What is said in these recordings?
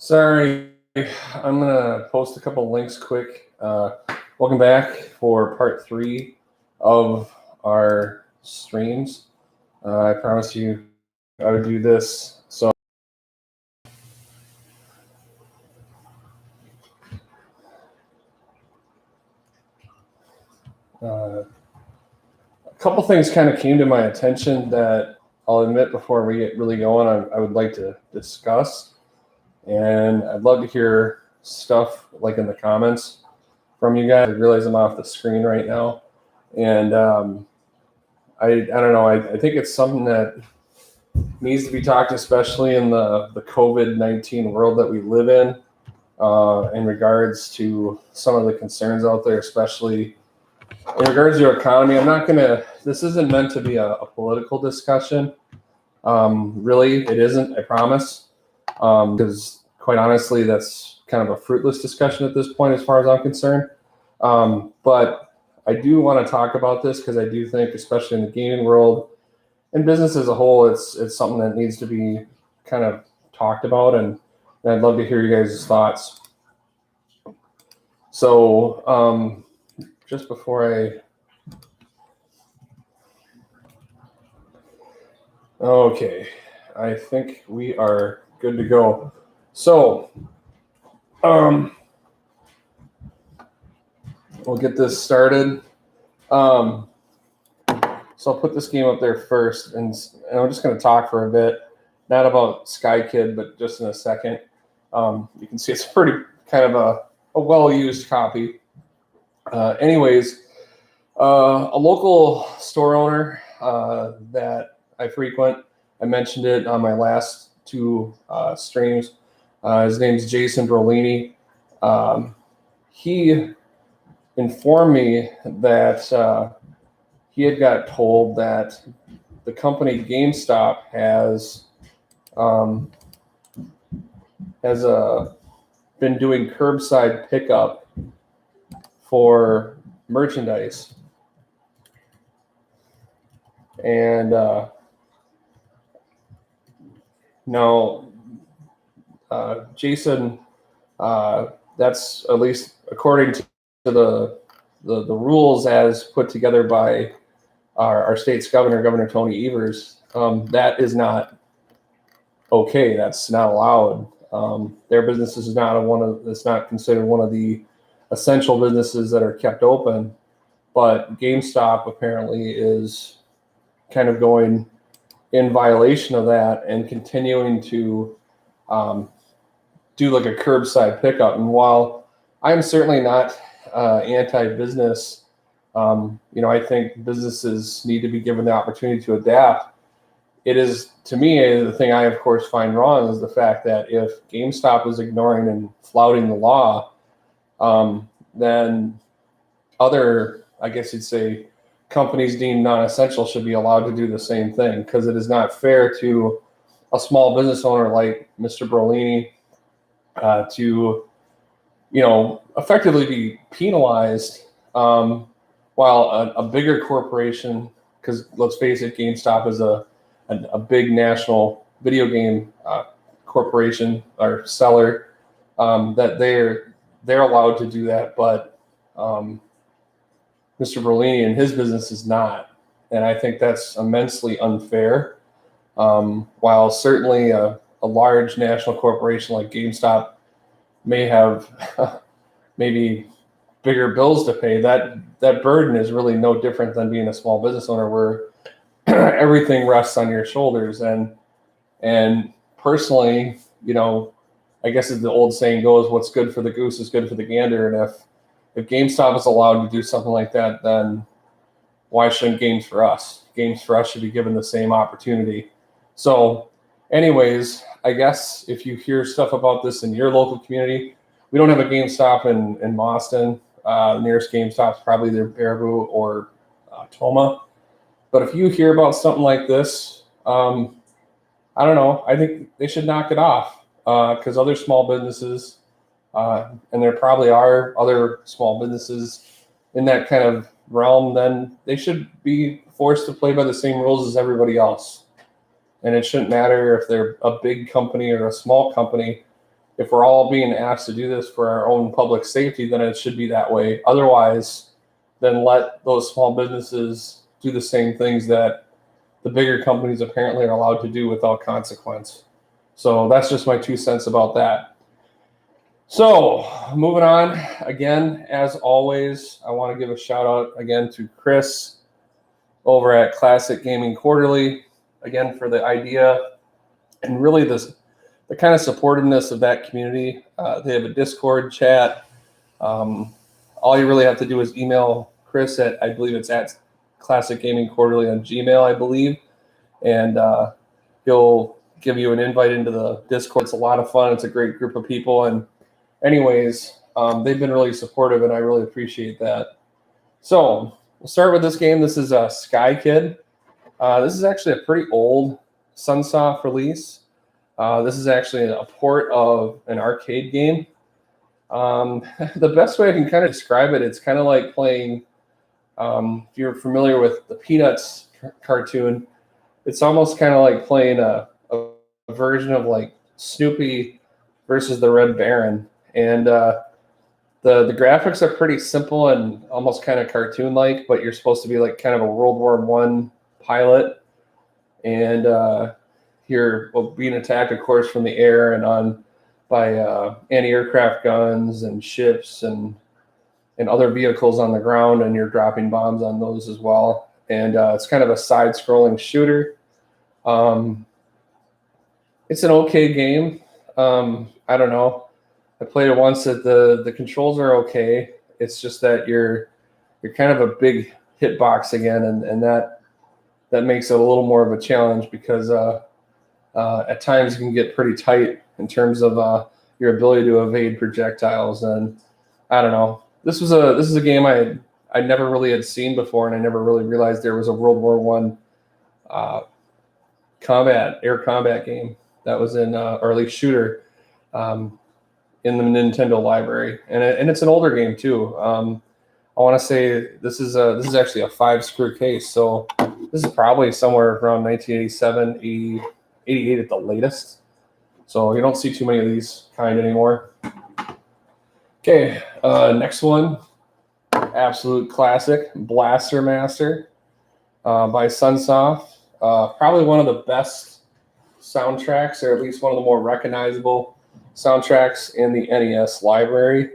Sorry, I'm gonna post a couple links quick. Welcome back for part 3 of our streams. I promised you I would do this. So a couple things kind of came to my attention that I'll admit before we get really going, I would like to discuss. And I'd love to hear stuff like in the comments from you guys. I realize I'm off the screen right now. And I don't know, I think it's something that needs to be talked, especially in the COVID-19 world that we live in regards to some of the concerns out there, especially in regards to your economy. This isn't meant to be a political discussion. Really, it isn't, I promise. Because quite honestly, that's kind of a fruitless discussion at this point as far as I'm concerned. But I do want to talk about this because I do think, especially in the gaming world and business as a whole, it's something that needs to be kind of talked about, and I'd love to hear you guys' thoughts. So just before okay, I think we are good to go. So we'll get this started. So I'll put this game up there first, and I'm just going to talk for a bit, not about Skykid, but just in a second. You can see it's pretty kind of a well-used copy. Anyways, a local store owner that I frequent, I mentioned it on my last 2 streams. His name's Jason Brolini. He informed me that he had got told that the company GameStop has been doing curbside pickup for merchandise, and now Jason, that's at least according to the rules as put together by our state's governor, Tony Evers. That is not okay. That's not allowed. Their business is it's not considered one of the essential businesses that are kept open, but GameStop apparently is kind of going in violation of that and continuing to do like a curbside pickup. And while I'm certainly not anti-business, I think businesses need to be given the opportunity to adapt. It is, to me, the thing I, of course, find wrong is the fact that if GameStop is ignoring and flouting the law, then other, I guess you'd say, companies deemed non-essential should be allowed to do the same thing, because it is not fair to a small business owner like Mr. Brolini to, effectively be penalized, while a bigger corporation, because let's face it, GameStop is a big national video game corporation or seller, that they're allowed to do that, but Mr. Brolini and his business is not, and I think that's immensely unfair. While certainly a large national corporation like GameStop may have maybe bigger bills to pay, that burden is really no different than being a small business owner, where everything rests on your shoulders. And personally, I guess as the old saying goes, what's good for the goose is good for the gander. And if GameStop is allowed to do something like that, then why shouldn't Games for Us? Games for Us should be given the same opportunity. So anyways, I guess if you hear stuff about this in your local community, we don't have a GameStop in Boston. The nearest GameStop is probably either Baraboo or Toma. But if you hear about something like this, I don't know, I think they should knock it off, because other small businesses, and there probably are other small businesses in that kind of realm, then they should be forced to play by the same rules as everybody else. And it shouldn't matter if they're a big company or a small company. if we're all being asked to do this for our own public safety, then it should be that way. Otherwise, then let those small businesses do the same things that the bigger companies apparently are allowed to do without consequence. So that's just my 2 cents about that. So moving on, again, as always, I want to give a shout out again to Chris over at Classic Gaming Quarterly, again, for the idea and really the kind of supportiveness of that community. They have a Discord chat. All you really have to do is email Chris at, I believe it's at Classic Gaming Quarterly on Gmail, I believe, and he'll give you an invite into the Discord. It's a lot of fun. It's a great group of people, and anyways, they've been really supportive, and I really appreciate that. So we'll start with this game. This is Skykid. This is actually a pretty old Sunsoft release. This is actually a port of an arcade game. The best way I can kind of describe it, it's kind of like playing, if you're familiar with the Peanuts cartoon, it's almost kind of like playing a version of like Snoopy versus the Red Baron. And the graphics are pretty simple and almost kind of cartoon-like, but you're supposed to be like kind of a World War I pilot. And you're being attacked, of course, from the air and by anti-aircraft guns and ships and other vehicles on the ground, and you're dropping bombs on those as well. And it's kind of a side-scrolling shooter. It's an okay game. I don't know. I played it once. The controls are okay. It's just that you're kind of a big hitbox again, and that makes it a little more of a challenge because at times it can get pretty tight in terms of your ability to evade projectiles. And I don't know. This is a game I never really had seen before, and I never really realized there was a World War I air combat game that was in, or at least shooter, in the Nintendo library, and it's an older game too. I want to say this is actually a 5-screw case, so this is probably somewhere around 1987, 88 at the latest. So you don't see too many of these kind anymore. Okay, next one, absolute classic, Blaster Master by Sunsoft. Probably one of the best soundtracks, or at least one of the more recognizable soundtracks in the NES library.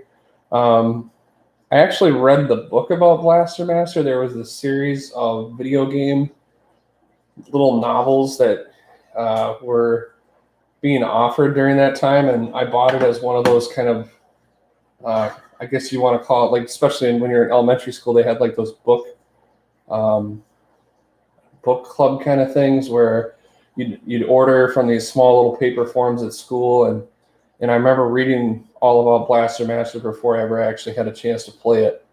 I actually read the book about Blaster Master. There was a series of video game little novels that were being offered during that time, and I bought it as one of those kind of, I guess you want to call it, like, especially when you're in elementary school, they had like those book club kind of things where you'd order from these small little paper forms at school, and I remember reading all about Blaster Master before I ever actually had a chance to play it.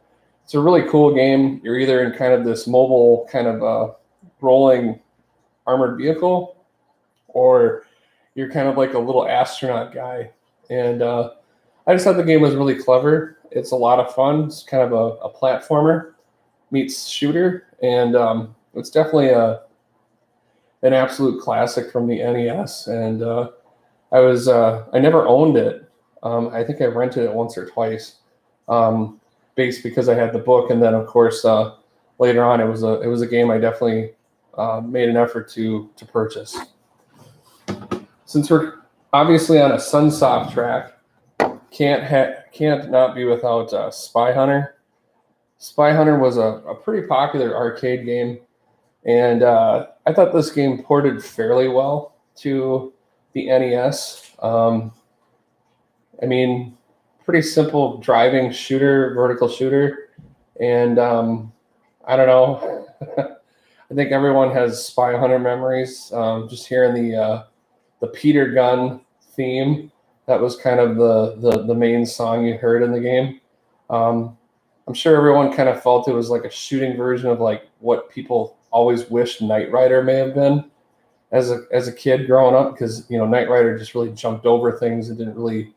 It's a really cool game. You're either in kind of this mobile kind of rolling armored vehicle, or you're kind of like a little astronaut guy. And I just thought the game was really clever. It's a lot of fun. It's kind of a platformer meets shooter, and it's definitely an absolute classic from the NES. And I never owned it. I think I rented it once or twice, based because I had the book, and then of course later on it was a game I definitely made an effort to purchase. Since we're obviously on a Sunsoft track, can't not be without Spy Hunter. Spy Hunter was a pretty popular arcade game, and I thought this game ported fairly well to the NES. I mean, pretty simple driving shooter, vertical shooter, and I don't know. I think everyone has Spy Hunter memories. Just hearing the Peter gun theme, that was kind of the main song you heard in the game. I'm sure everyone kind of felt it was like a shooting version of like what people always wished Knight Rider may have been as a kid growing up, because Knight Rider just really jumped over things and didn't really,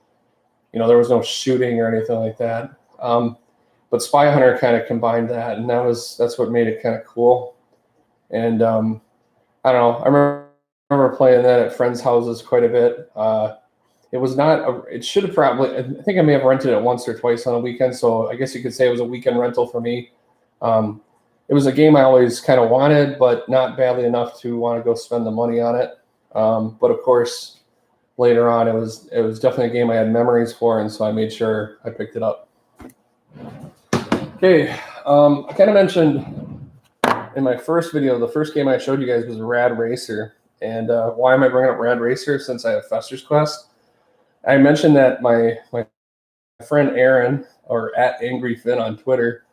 there was no shooting or anything like that. But Spy Hunter kind of combined that, and that's what made it kind of cool. And I don't know, I remember playing that at friends' houses quite a bit. It was not. It should have probably. I think I may have rented it once or twice on a weekend. So I guess you could say it was a weekend rental for me. It was a game I always kind of wanted, but not badly enough to want to go spend the money on it. But of course, later on, it was definitely a game I had memories for, and so I made sure I picked it up. Okay, I kind of mentioned in my first video, the first game I showed you guys was Rad Racer. And why am I bringing up Rad Racer? Since I have Fester's Quest. I mentioned that my friend Aaron, or at Angry Finn on Twitter,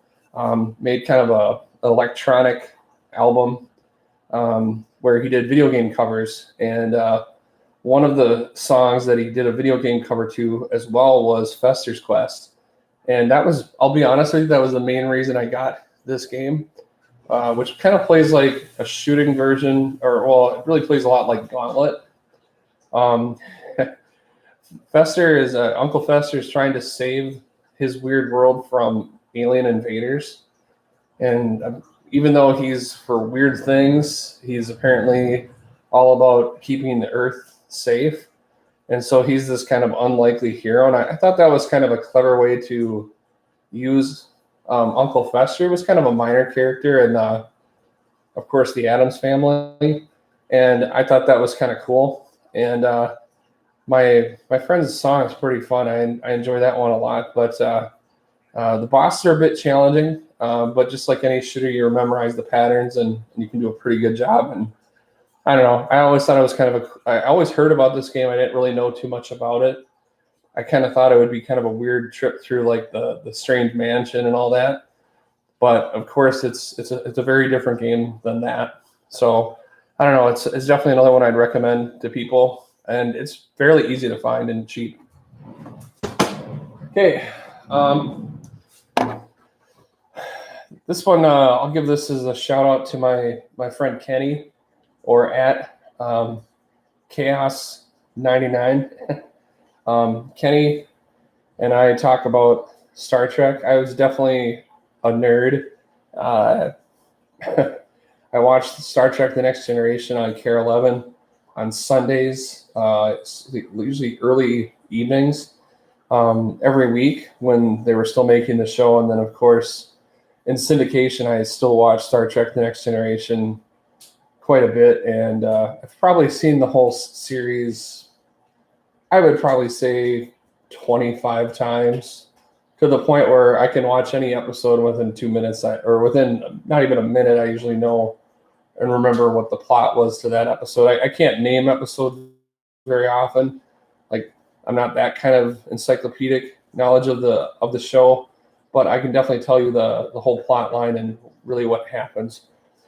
made kind of an electronic album where he did video game covers. And one of the songs that he did a video game cover to as well was Fester's Quest. And that was, I'll be honest with you, that was the main reason I got this game, which kind of plays like a shooting version, or, well, it really plays a lot like Gauntlet. Uncle Fester is trying to save his weird world from alien invaders. And even though he's for weird things, he's apparently all about keeping the Earth safe. And so he's this kind of unlikely hero. And I thought that was kind of a clever way to use Uncle Fester. He was kind of a minor character in, of course, the Addams Family. And I thought that was kind of cool. And my friend's song is pretty fun. I enjoy that one a lot. But the bosses are a bit challenging. But just like any shooter, you memorize the patterns and you can do a pretty good job. And I don't know. I always thought it was kind of I always heard about this game. I didn't really know too much about it. I kind of thought it would be kind of a weird trip through like the strange mansion and all that. But of course, it's a very different game than that. So I don't know. It's definitely another one I'd recommend to people, and it's fairly easy to find and cheap. Okay. This one, I'll give this as a shout out to my friend Kenny, or at Chaos99. Kenny and I talk about Star Trek. I was definitely a nerd. I watched Star Trek: The Next Generation on KARE 11 on Sundays, usually early evenings, every week when they were still making the show. And then, of course, in syndication, I still watch Star Trek: The Next Generation quite a bit. And I've probably seen the whole series, I would probably say 25 times, to the point where I can watch any episode within 2 minutes, or within not even a minute. I usually know and remember what the plot was to that episode. I can't name episodes very often. Like, I'm not that kind of encyclopedic knowledge of the show, but I can definitely tell you the whole plot line and really what happens.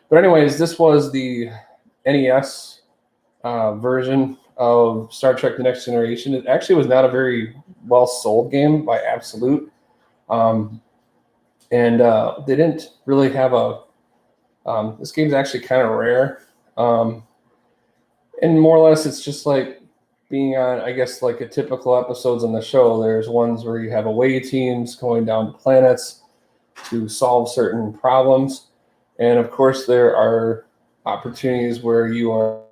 But anyways, this was the NES version of Star Trek: The Next Generation. It actually was not a very well sold game by Absolute. And they didn't really have this game's actually kind of rare. And more or less, it's just like being on, I guess, like a typical episodes on the show. There's ones where you have away teams going down to planets to solve certain problems. And of course, there are opportunities where you are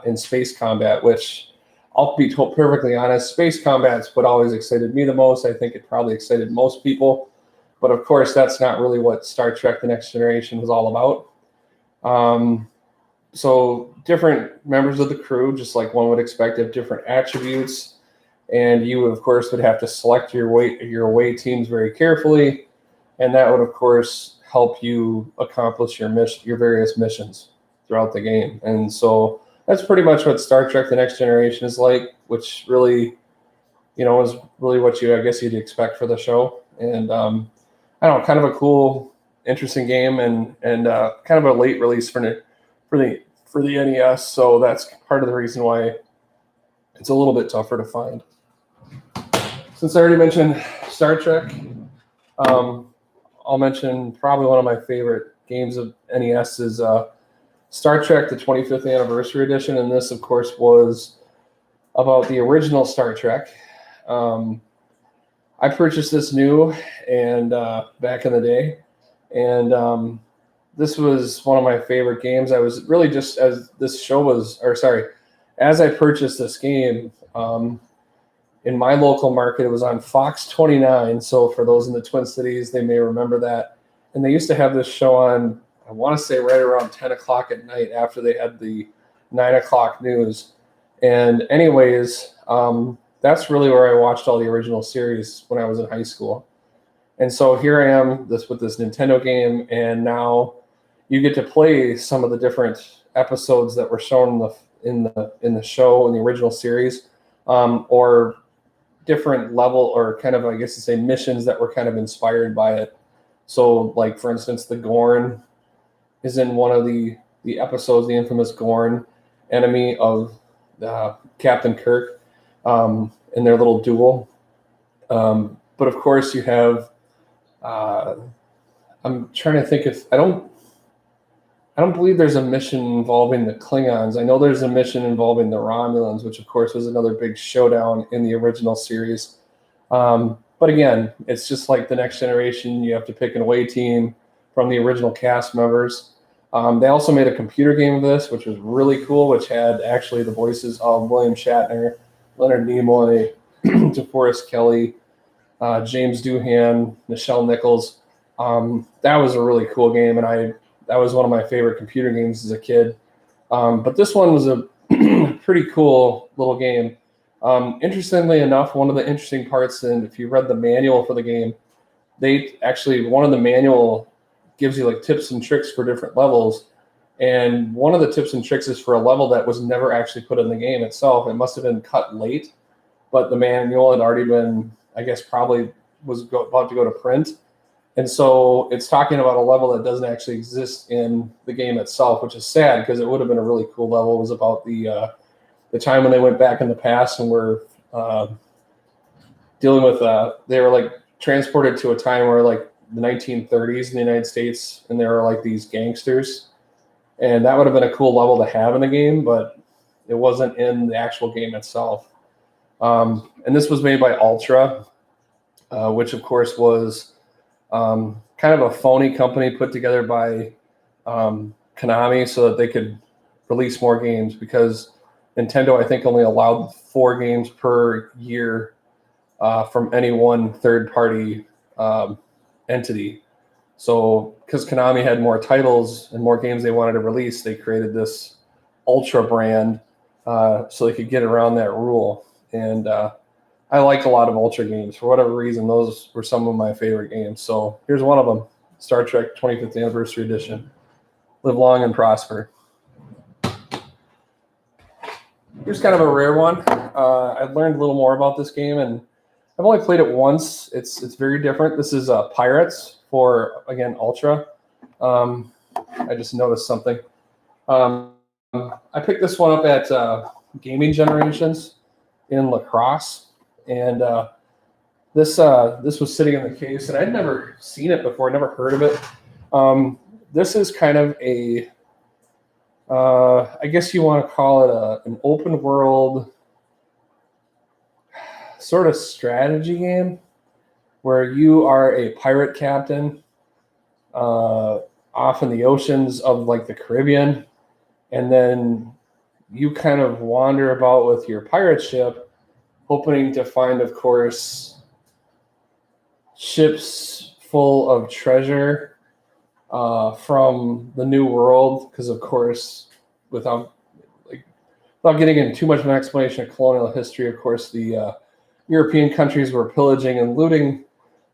in space combat, which I'll be told perfectly honest, space combat's what always excited me the most. I think it probably excited most people. But of course, that's not really what Star Trek: The Next Generation was all about. So different members of the crew, just like one would expect, have different attributes. And you, of course, would have to select your away teams very carefully. And that would, of course, help you accomplish your various missions throughout the game. And so that's pretty much what Star Trek: The Next Generation is like, which really, is really what I guess you'd expect for the show. And I don't know, kind of a cool, interesting game, and kind of a late release for the NES. So that's part of the reason why it's a little bit tougher to find. Since I already mentioned Star Trek, I'll mention probably one of my favorite games of NES is Star Trek: The 25th Anniversary Edition, and this, of course, was about the original Star Trek. I purchased this new and back in the day, and this was one of my favorite games. I was really just as I purchased this game, In my local market, it was on Fox 29. So for those in the Twin Cities, they may remember that. And they used to have this show on, I want to say right around 10 o'clock at night after they had the 9 o'clock news. And anyways, that's really where I watched all the original series when I was in high school. And so here I am with this Nintendo game, and now you get to play some of the different episodes that were shown in the show in the original series, or different level, or kind of, I guess to say, missions that were kind of inspired by it. So, like for instance, the Gorn is in one of the episodes, the infamous Gorn, enemy of Captain Kirk, in their little duel. But of course, you have. I'm trying to think if I don't believe there's a mission involving the Klingons. I know there's a mission involving the Romulans, which of course was another big showdown in the original series. But again, it's just like the Next Generation. You have to pick an away team from the original cast members. They also made a computer game of this, which was really cool, which had actually the voices of William Shatner, Leonard Nimoy, DeForest Kelley, James Doohan, Nichelle Nichols. That was a really cool game, and that was one of my favorite computer games as a kid. But this one was a pretty cool little game. Interestingly enough, one of the interesting parts, and if you read the manual for the game, one of the manual gives you like tips and tricks for different levels. And one of the tips and tricks is for a level that was never actually put in the game itself. It must have been cut late, but the manual had already been, I guess, probably was about to go to print. And so it's talking about a level that doesn't actually exist in the game itself, which is sad because it would have been a really cool level. It was about the time when they went back in the past and were dealing with, they were like transported to a time where like the 1930s in the United States, and there were like these gangsters. And that would have been a cool level to have in the game, but it wasn't in the actual game itself. And this was made by Ultra, which of course was kind of a phony company put together by Konami so that they could release more games, because Nintendo, I think, only allowed 4 games per year from any one third-party entity. So because Konami had more titles and more games they wanted to release, they created this Ultra brand so they could get around that rule. And I like a lot of Ultra games. For whatever reason, those were some of my favorite games. So here's one of them, Star Trek 25th Anniversary Edition. Live long and prosper. Here's kind of a rare one. I've learned a little more about this game, and I've only played it once. It's very different. This is Pirates for, again, Ultra. I just noticed something. I picked this one up at Gaming Generations in La Crosse. And this was sitting in the case, and I'd never seen it before, never heard of it. This is kind of a, I guess you want to call it an open world sort of strategy game where you are a pirate captain off in the oceans of like the Caribbean, and then you kind of wander about with your pirate ship, hoping to find, of course, ships full of treasure from the New World. Because, of course, without getting into too much of an explanation of colonial history, of course, the European countries were pillaging and looting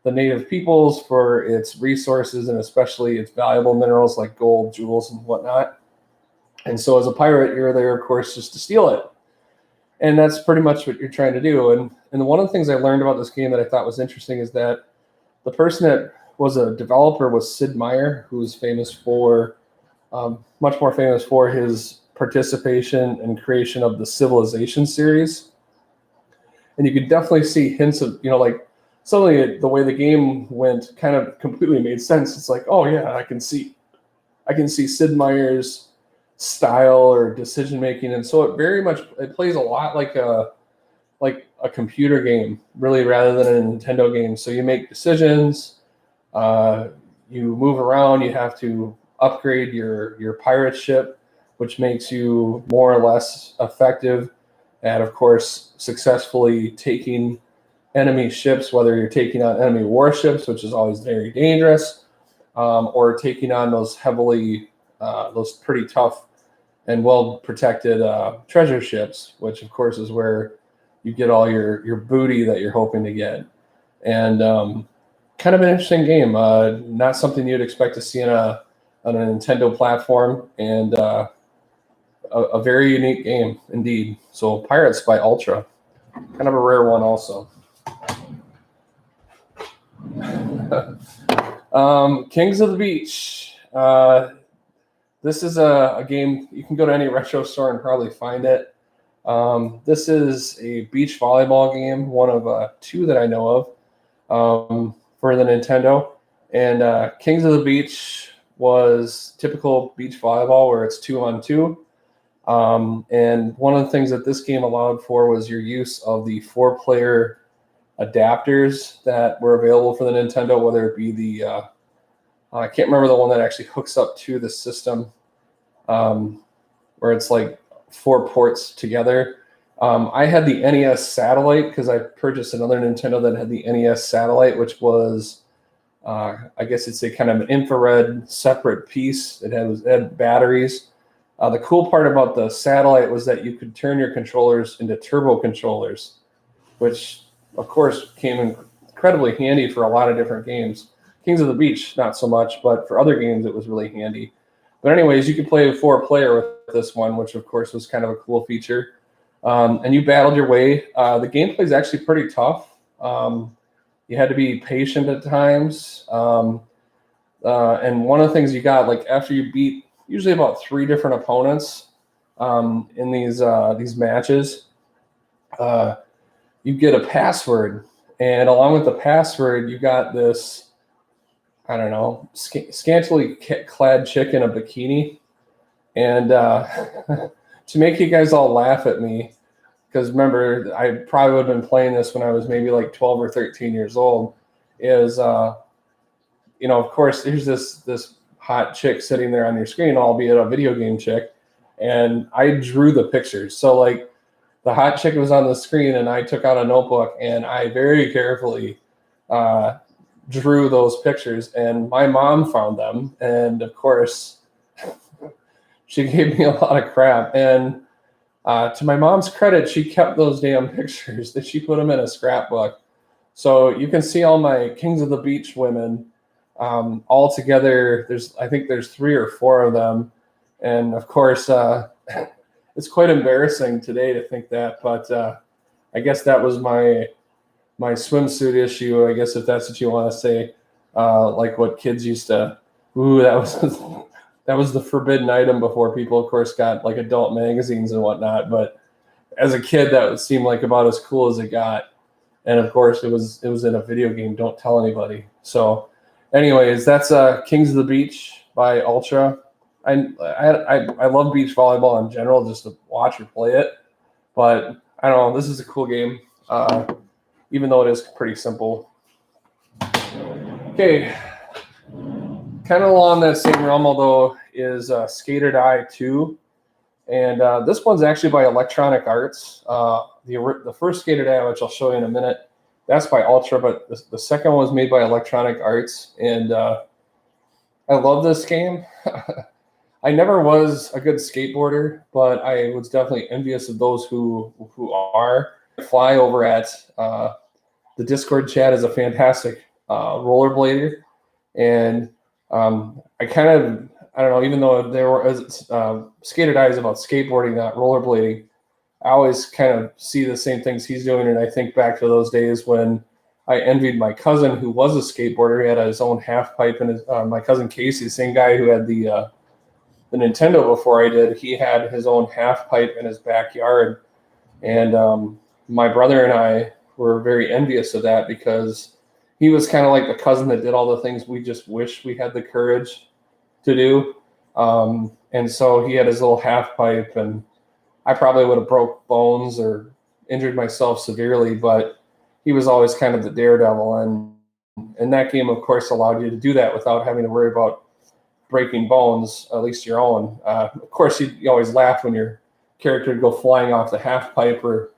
the native peoples for its resources, and especially its valuable minerals like gold, jewels, and whatnot. And so as a pirate, you're there, of course, just to steal it. And that's pretty much what you're trying to do. And one of the things I learned about this game that I thought was interesting is that the person that was a developer was Sid Meier, who was famous for, much more famous for his participation and creation of the Civilization series. And you could definitely see hints of, like suddenly the way the game went kind of completely made sense. It's like, oh yeah, I can see Sid Meier's style or decision making, and so it plays a lot like a computer game, really, rather than a Nintendo game. So you make decisions, you move around, you have to upgrade your pirate ship, which makes you more or less effective at, of course, successfully taking enemy ships, whether you're taking on enemy warships, which is always very dangerous, or taking on those those pretty tough and well-protected treasure ships, which, of course, is where you get all your booty that you're hoping to get. And kind of an interesting game. Not something you'd expect to see on a Nintendo platform, and a very unique game indeed. So Pirates by Ultra, kind of a rare one also. Kings of the Beach. This is a game, you can go to any retro store and probably find it. This is a beach volleyball game, one of two that I know of for the Nintendo. And Kings of the Beach was typical beach volleyball where it's 2-on-2. And one of the things that this game allowed for was your use of the 4-player adapters that were available for the Nintendo, whether it be the I can't remember the one that actually hooks up to the system, where it's like 4 ports together. I had the NES Satellite because I purchased another Nintendo that had the NES Satellite, which was, I guess it's a kind of an infrared separate piece. It had batteries. The cool part about the Satellite was that you could turn your controllers into turbo controllers, which, of course, came incredibly handy for a lot of different games. Kings of the Beach, not so much, but for other games, it was really handy. But anyways, you could play a 4-player with this one, which, of course, was kind of a cool feature. And you battled your way. The gameplay is actually pretty tough. You had to be patient at times. And one of the things you got, like after you beat usually about 3 different opponents in these matches, you get a password. And along with the password, you got this, I don't know, scantily clad chick in a bikini. And to make you guys all laugh at me, because remember, I probably would have been playing this when I was maybe like 12 or 13 years old, is, of course, there's this hot chick sitting there on your screen, albeit a video game chick, and I drew the pictures. So, like, the hot chick was on the screen, and I took out a notebook, and I very carefully drew those pictures, and my mom found them, and of course she gave me a lot of crap. And to my mom's credit, she kept those damn pictures, that she put them in a scrapbook. So you can see all my Kings of the Beach women all together. I think there's 3 or 4 of them, and of course it's quite embarrassing today to think that, but I guess that was my swimsuit issue, I guess, if that's what you want to say, like what kids used to, that was the forbidden item before people, of course, got like adult magazines and whatnot. But as a kid, that seemed like about as cool as it got. And of course, it was in a video game. Don't tell anybody. So anyways, that's Kings of the Beach by Ultra. I love beach volleyball in general, just to watch or play it. But I don't know, this is a cool game. Even though it is pretty simple. Okay, kind of along that same realm, although, is Skater Die 2. And this one's actually by Electronic Arts. The first Skater Die, which I'll show you in a minute, that's by Ultra, but the second one was made by Electronic Arts. And I love this game. I never was a good skateboarder, but I was definitely envious of those who are. Fly over at the Discord chat is a fantastic rollerblader, and I don't know, even though there was Skater Die is about skateboarding, not rollerblading, I always kind of see the same things he's doing, and I think back to those days when I envied my cousin who was a skateboarder. He had his own half pipe, and my cousin Casey, the same guy who had the Nintendo before I did, he had his own half pipe in his backyard, and my brother and I were very envious of that because he was kind of like the cousin that did all the things we just wish we had the courage to do. And so he had his little half pipe, and I probably would have broke bones or injured myself severely, but he was always kind of the daredevil. And that game, of course, allowed you to do that without having to worry about breaking bones, at least your own. Of course, you always laugh when you're character would go flying off the half pipe, or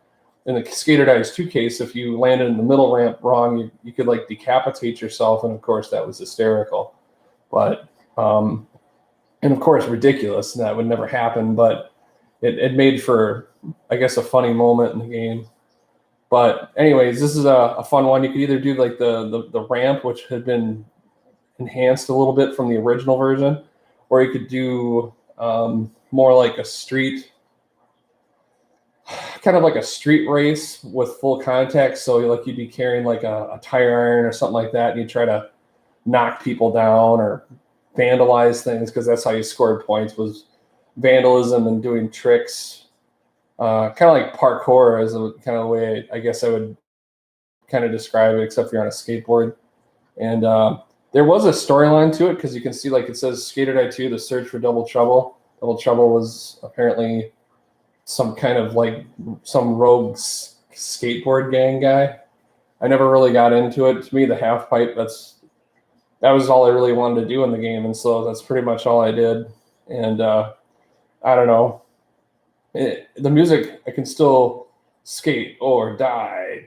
in the Skater Dives 2 case, if you landed in the middle ramp wrong, you could like decapitate yourself, and of course that was hysterical. But and of course ridiculous, and that would never happen. But it made for, I guess, a funny moment in the game. But anyways, this is a fun one. You could either do like the ramp, which had been enhanced a little bit from the original version, or you could do more like a street, kind of like a street race with full contact. So like you'd be carrying like a tire iron or something like that, and you try to knock people down or vandalize things, because that's how you scored points, was vandalism and doing tricks. Kind of like parkour is a kind of way I guess I would kind of describe it, except if you're on a skateboard. And there was a storyline to it, because you can see like it says Skater Die 2, The Search for Double Trouble. Double Trouble was apparently some kind of like some rogue skateboard gang guy. I never really got into it. To me, the half pipe, that was all I really wanted to do in the game, and so that's pretty much all I did. And I don't know. The music, I can still skate or die.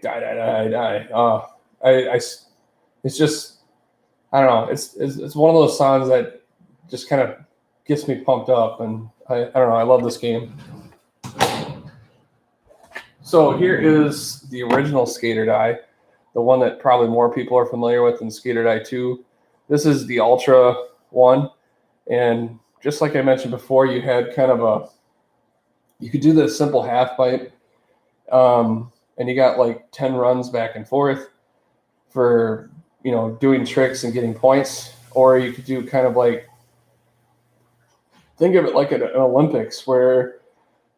It's just, I don't know. It's one of those songs that just kind of gets me pumped up, and I don't know. I love this game. So here is the original Skater Die, the one that probably more people are familiar with than Skater Die 2. This is the Ultra one, and just like I mentioned before, you had kind of you could do the simple half pipe, and you got like 10 runs back and forth for, doing tricks and getting points. Or you could do kind of like, think of it like an Olympics, where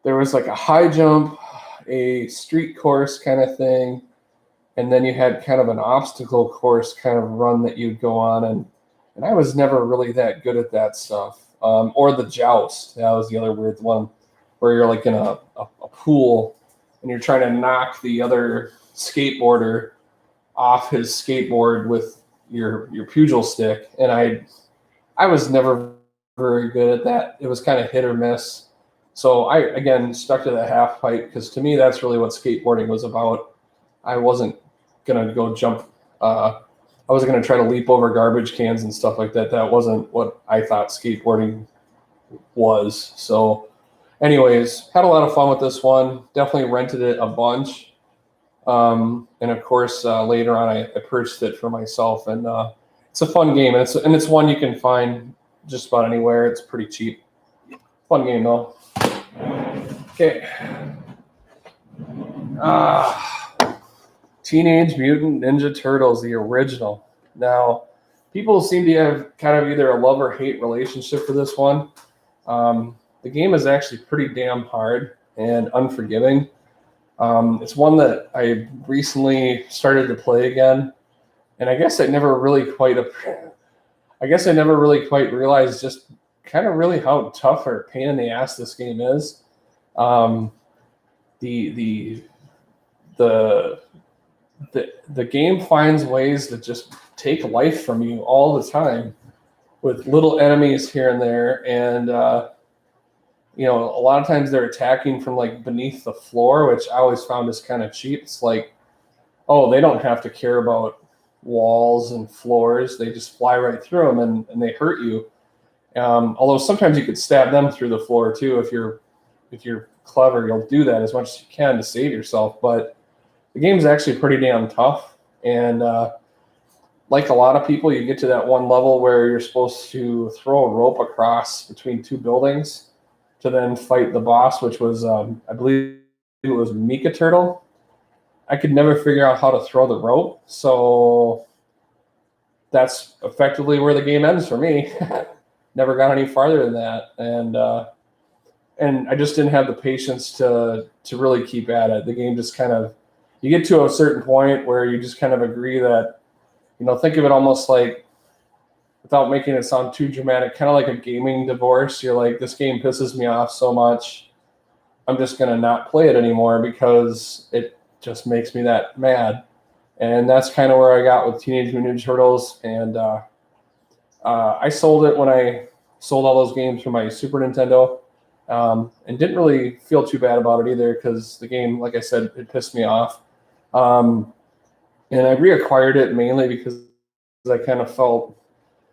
there was like a high jump, a street course kind of thing, and then you had kind of an obstacle course kind of run that you'd go on. And I was never really that good at that stuff. Or the joust, that was the other weird one, where you're like in a pool and you're trying to knock the other skateboarder off his skateboard with your pugil stick. And I was never very good at that. It was kind of hit or miss. So I, again, stuck to the half pipe, because to me, that's really what skateboarding was about. I wasn't going to go jump. I wasn't going to try to leap over garbage cans and stuff like that. That wasn't what I thought skateboarding was. So anyways, had a lot of fun with this one. Definitely rented it a bunch. And of course, later on, I purchased it for myself. And it's a fun game. And it's one you can find just about anywhere. It's pretty cheap. Fun game, though. Okay. Teenage Mutant Ninja Turtles, the original. Now, people seem to have kind of either a love or hate relationship for this one. The game is actually pretty damn hard and unforgiving. It's one that I recently started to play again, and I guess I never really quite realized just kind of really how tough or pain in the ass this game is. The game finds ways to just take life from you all the time, with little enemies here and there, and a lot of times they're attacking from like beneath the floor, which I always found is kind of cheap. It's like, oh, they don't have to care about walls and floors; they just fly right through them, and they hurt you. Although sometimes you could stab them through the floor too. If you're clever, you'll do that as much as you can to save yourself. But the game's actually pretty damn tough, and like a lot of people, you get to that one level where you're supposed to throw a rope across between two buildings to then fight the boss, which was, I believe it was Mika Turtle. I could never figure out how to throw the rope, so that's effectively where the game ends for me. Never got any farther than that, and I just didn't have the patience to really keep at it. The game just kind of, you get to a certain point where you just kind of agree that, think of it almost like, without making it sound too dramatic, kind of like a gaming divorce. You're like, this game pisses me off so much, I'm just going to not play it anymore because it just makes me that mad. And that's kind of where I got with Teenage Mutant Ninja Turtles. And I sold it when I sold all those games for my Super Nintendo. and didn't really feel too bad about it either because the game, like I said, it pissed me off. And I reacquired it mainly because I kind of felt,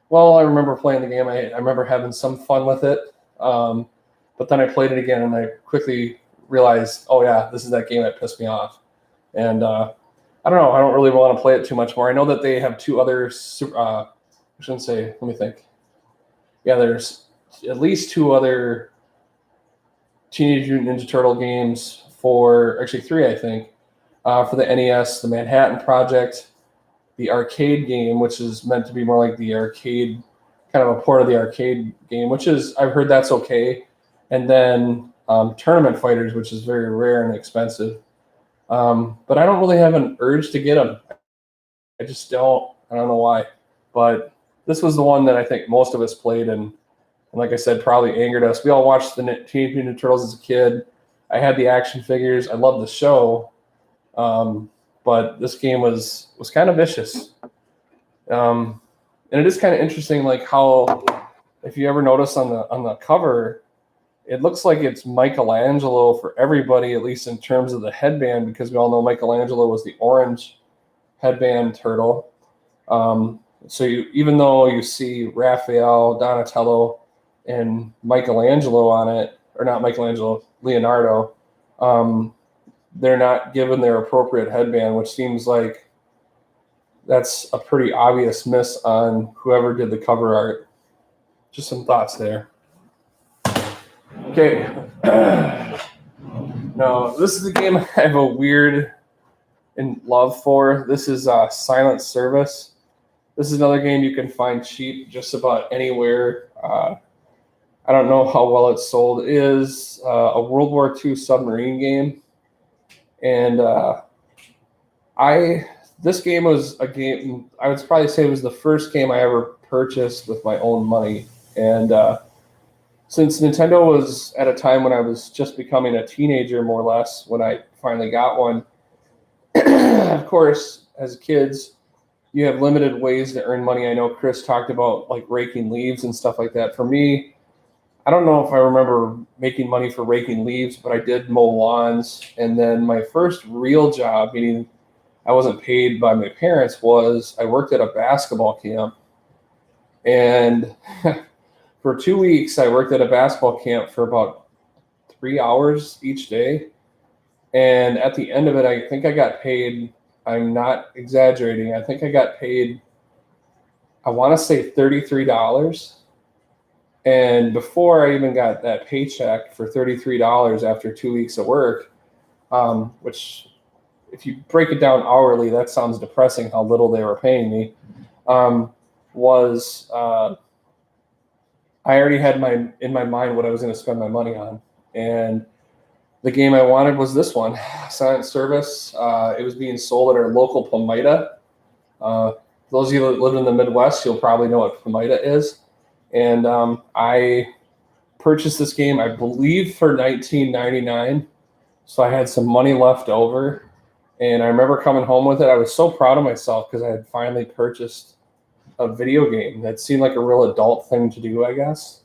well, I remember playing the game. I remember having some fun with it. But then I played it again and I quickly realized, oh yeah, this is that game that pissed me off. And I don't know. I don't really want to play it too much more. I know that they have two other, I shouldn't say, let me think. Yeah, there's at least two other Teenage Mutant Ninja Turtle games actually three, I think, for the NES, the Manhattan Project, the arcade game, which is meant to be more like the arcade, kind of a port of the arcade game, which is, I've heard that's okay. And then Tournament Fighters, which is very rare and expensive. But I don't really have an urge to get them. I just don't. I don't know why. But this was the one that I think most of us played, and like I said, probably angered us. We all watched the Teenage Mutant Ninja Turtles as a kid. I had the action figures. I loved the show. But this game was kind of vicious. And it is kind of interesting, like how, if you ever notice on the cover, it looks like it's Michelangelo for everybody, at least in terms of the headband, because we all know Michelangelo was the orange headband turtle. So even though you see Raphael, Donatello, and Michelangelo on it, or not Michelangelo, Leonardo, they're not given their appropriate headband, which seems like that's a pretty obvious miss on whoever did the cover art. Just some thoughts there. Okay. Now, this is a game I have a weird love for. This is Silent Service. This is another game you can find cheap just about anywhere. I don't know how well it's sold. It is a World War II submarine game. And this game was a game, I would probably say it was the first game I ever purchased with my own money. And since Nintendo was at a time when I was just becoming a teenager, more or less, when I finally got one, of course, as kids, you have limited ways to earn money. I know Chris talked about like raking leaves and stuff like that. For me, I don't know if I remember making money for raking leaves, but I did mow lawns. And then my first real job, meaning I wasn't paid by my parents, was I worked at a basketball camp. And for 2 weeks, I worked at a basketball camp for about 3 hours each day. And at the end of it, I think I got paid, I'm not exaggerating, I think I got paid, I want to say $33. And before I even got that paycheck for $33 after 2 weeks of work, which if you break it down hourly, that sounds depressing how little they were paying me, I already had in my mind what I was going to spend my money on. And the game I wanted was this one, Silent Service. It was being sold at our local Pomida. Those of you that live in the Midwest, you'll probably know what Pomida is. And I purchased this game, I believe, for $19.99. So I had some money left over. And I remember coming home with it. I was so proud of myself because I had finally purchased a video game that seemed like a real adult thing to do, I guess.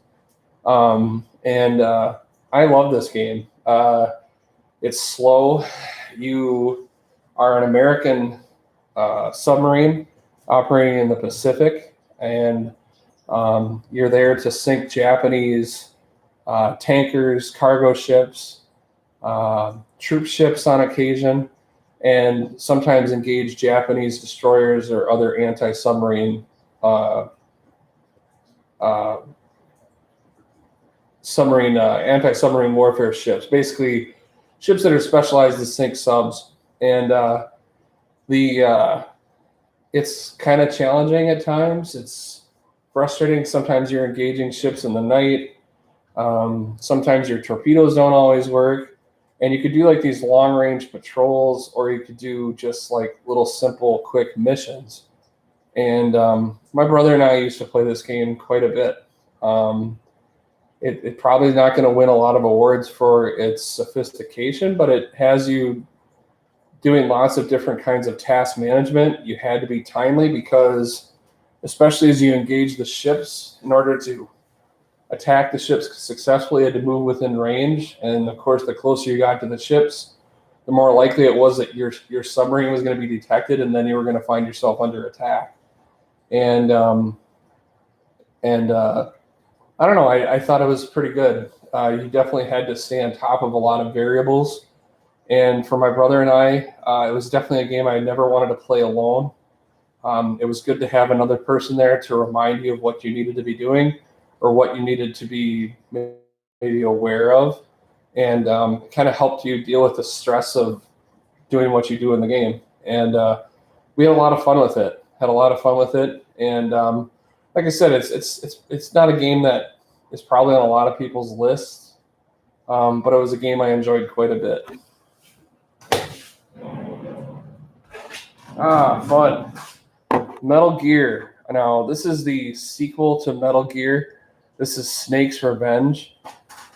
And I love this game. It's slow. You are an American submarine operating in the Pacific, and you're there to sink Japanese tankers, cargo ships, troop ships on occasion, and sometimes engage Japanese destroyers or other anti-submarine anti-submarine warfare ships, basically ships that are specialized to sink subs. And it's kind of challenging at times. It's frustrating. Sometimes you're engaging ships in the night. Sometimes your torpedoes don't always work. And you could do like these long-range patrols, or you could do just like little simple, quick missions. And my brother and I used to play this game quite a bit. It probably is not going to win a lot of awards for its sophistication, but it has you doing lots of different kinds of task management. You had to be timely because, especially as you engage the ships, in order to attack the ships successfully, you had to move within range. And of course, the closer you got to the ships, the more likely it was that your submarine was going to be detected, and then you were going to find yourself under attack. And I don't know. I thought it was pretty good. You definitely had to stay on top of a lot of variables. And for my brother and I, it was definitely a game I never wanted to play alone. It was good to have another person there to remind you of what you needed to be doing or what you needed to be maybe aware of. And it kind of helped you deal with the stress of doing what you do in the game. And we had a lot of fun with it. And like I said, it's not a game that is probably on a lot of people's lists, but it was a game I enjoyed quite a bit. Fun. Metal Gear. Now, this is the sequel to Metal Gear. This is Snake's Revenge.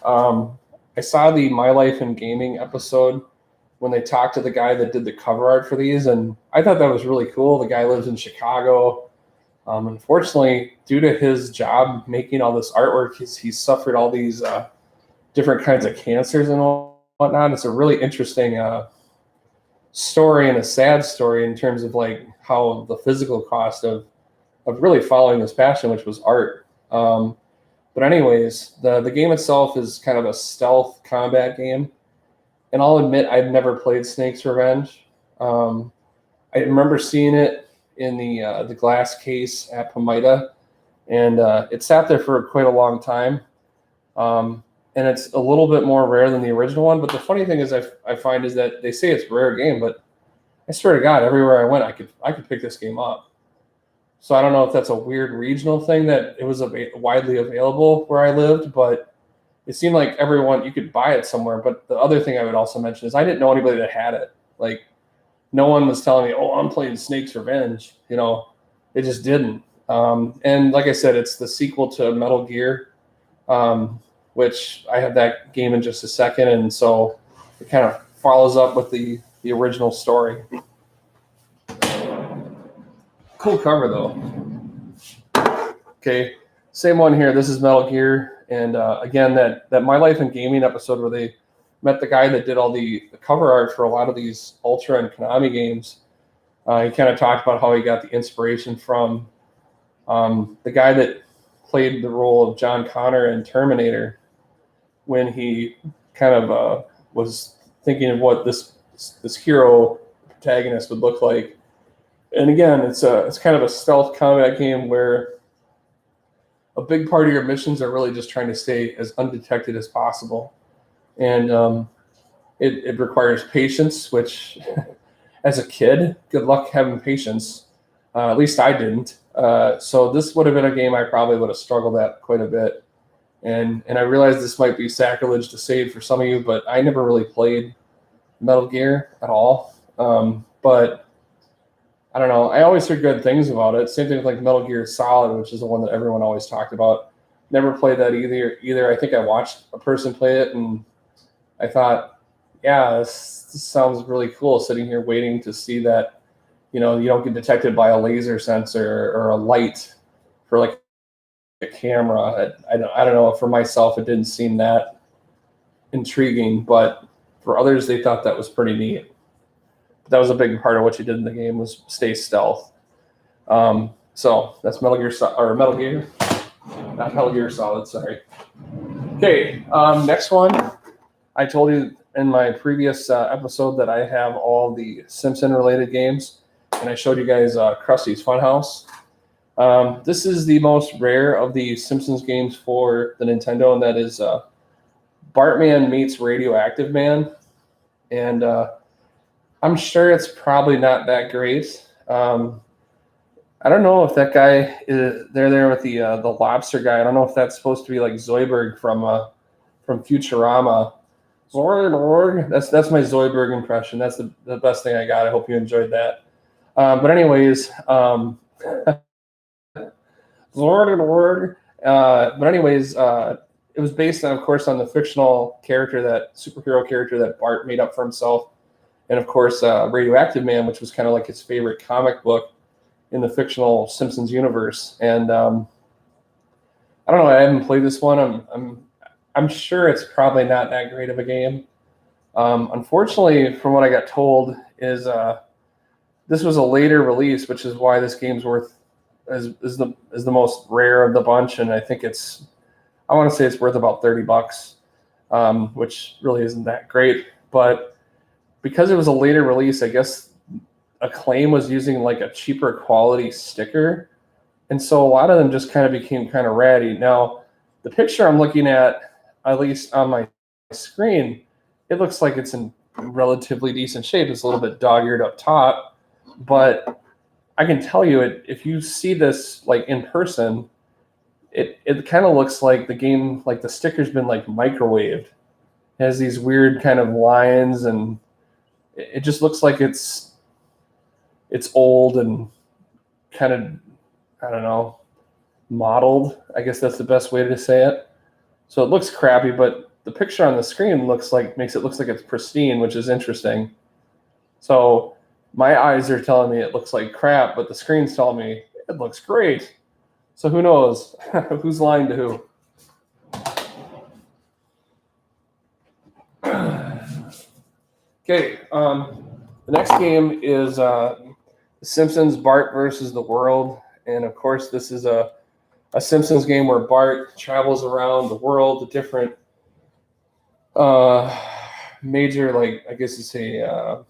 I saw the My Life in Gaming episode when they talked to the guy that did the cover art for these, and I thought that was really cool. The guy lives in Chicago. Unfortunately, due to his job making all this artwork, he's suffered all these different kinds of cancers and whatnot. It's a really interesting story and a sad story in terms of like how the physical cost of really following this passion, which was art. But anyways, the game itself is kind of a stealth combat game. And I'll admit I've never played Snake's Revenge. I remember seeing it in the glass case at Pomida, and it sat there for quite a long time. And it's a little bit more rare than the original one. But the funny thing is, I find is that they say it's a rare game, but I swear to God, everywhere I went, I could pick this game up. So I don't know if that's a weird regional thing that it was widely available where I lived, but it seemed like you could buy it somewhere. But the other thing I would also mention is I didn't know anybody that had it. Like, no one was telling me, oh, I'm playing Snake's Revenge. It just didn't. And like I said, it's the sequel to Metal Gear, which I have that game in just a second. And so it kind of follows up with the original story. Cool cover, though. Okay, same one here. This is Metal Gear. And again, that My Life in Gaming episode where they met the guy that did all the cover art for a lot of these Ultra and Konami games. He kind of talked about how he got the inspiration from the guy that played the role of John Connor in Terminator when he kind of was thinking of what this hero protagonist would look like. And again, it's kind of a stealth combat game where a big part of your missions are really just trying to stay as undetected as possible. And it requires patience, which as a kid, good luck having patience. At least I didn't. So this would have been a game I probably would have struggled at quite a bit. And I realize this might be sacrilege to say for some of you, but I never really played Metal Gear at all. But I don't know. I always heard good things about it. Same thing with like Metal Gear Solid, which is the one that everyone always talked about. Never played that either. I think I watched a person play it, and I thought, yeah, this sounds really cool. Sitting here waiting to see that, you don't get detected by a laser sensor or a light for like a camera. I don't know. For myself, it didn't seem that intriguing, but for others, they thought that was pretty neat. That was a big part of what you did in the game was stay stealth. So that's Metal Gear, not Metal Gear Solid. Sorry. Okay, next one. I told you in my previous episode that I have all the Simpson related games, and I showed you guys Krusty's Funhouse. This is the most rare of the Simpsons games for the Nintendo, and that is Bartman meets Radioactive Man, and I'm sure it's probably not that great. I don't know if that guy they're there with the lobster guy. I don't know if that's supposed to be like Zoidberg from Futurama. Zoidberg. That's my Zoidberg impression. That's the best thing I got. I hope you enjoyed that. But anyways, Zoidberg. But anyways, it was based on, of course, on the fictional superhero character that Bart made up for himself. And of course, Radioactive Man, which was kind of like his favorite comic book in the fictional Simpsons universe. And I don't know. I haven't played this one. I'm sure it's probably not that great of a game. Unfortunately, from what I got told, is this was a later release, which is why this game's worth is the most rare of the bunch, and I think I want to say it's worth about $30, which really isn't that great. But because it was a later release, I guess Acclaim was using like a cheaper quality sticker, and so a lot of them just kind of became kind of ratty. Now, the picture I'm looking at least on my screen, it looks like it's in relatively decent shape. It's a little bit dog-eared up top, but I can tell you, if you see this like in person, it kind of looks like the game, like the sticker's been like microwaved. It has these weird kind of lines, and it just looks like it's old and kind of, I don't know, modeled. I guess that's the best way to say it. So it looks crappy, but the picture on the screen makes it look like it's pristine, which is interesting. So my eyes are telling me it looks like crap, but the screen's telling me it looks great. So who knows? Who's lying to who? Okay, the next game is Simpsons Bart versus the World. And of course, this is a Simpsons game where Bart travels around the world to different major, like, I guess it's a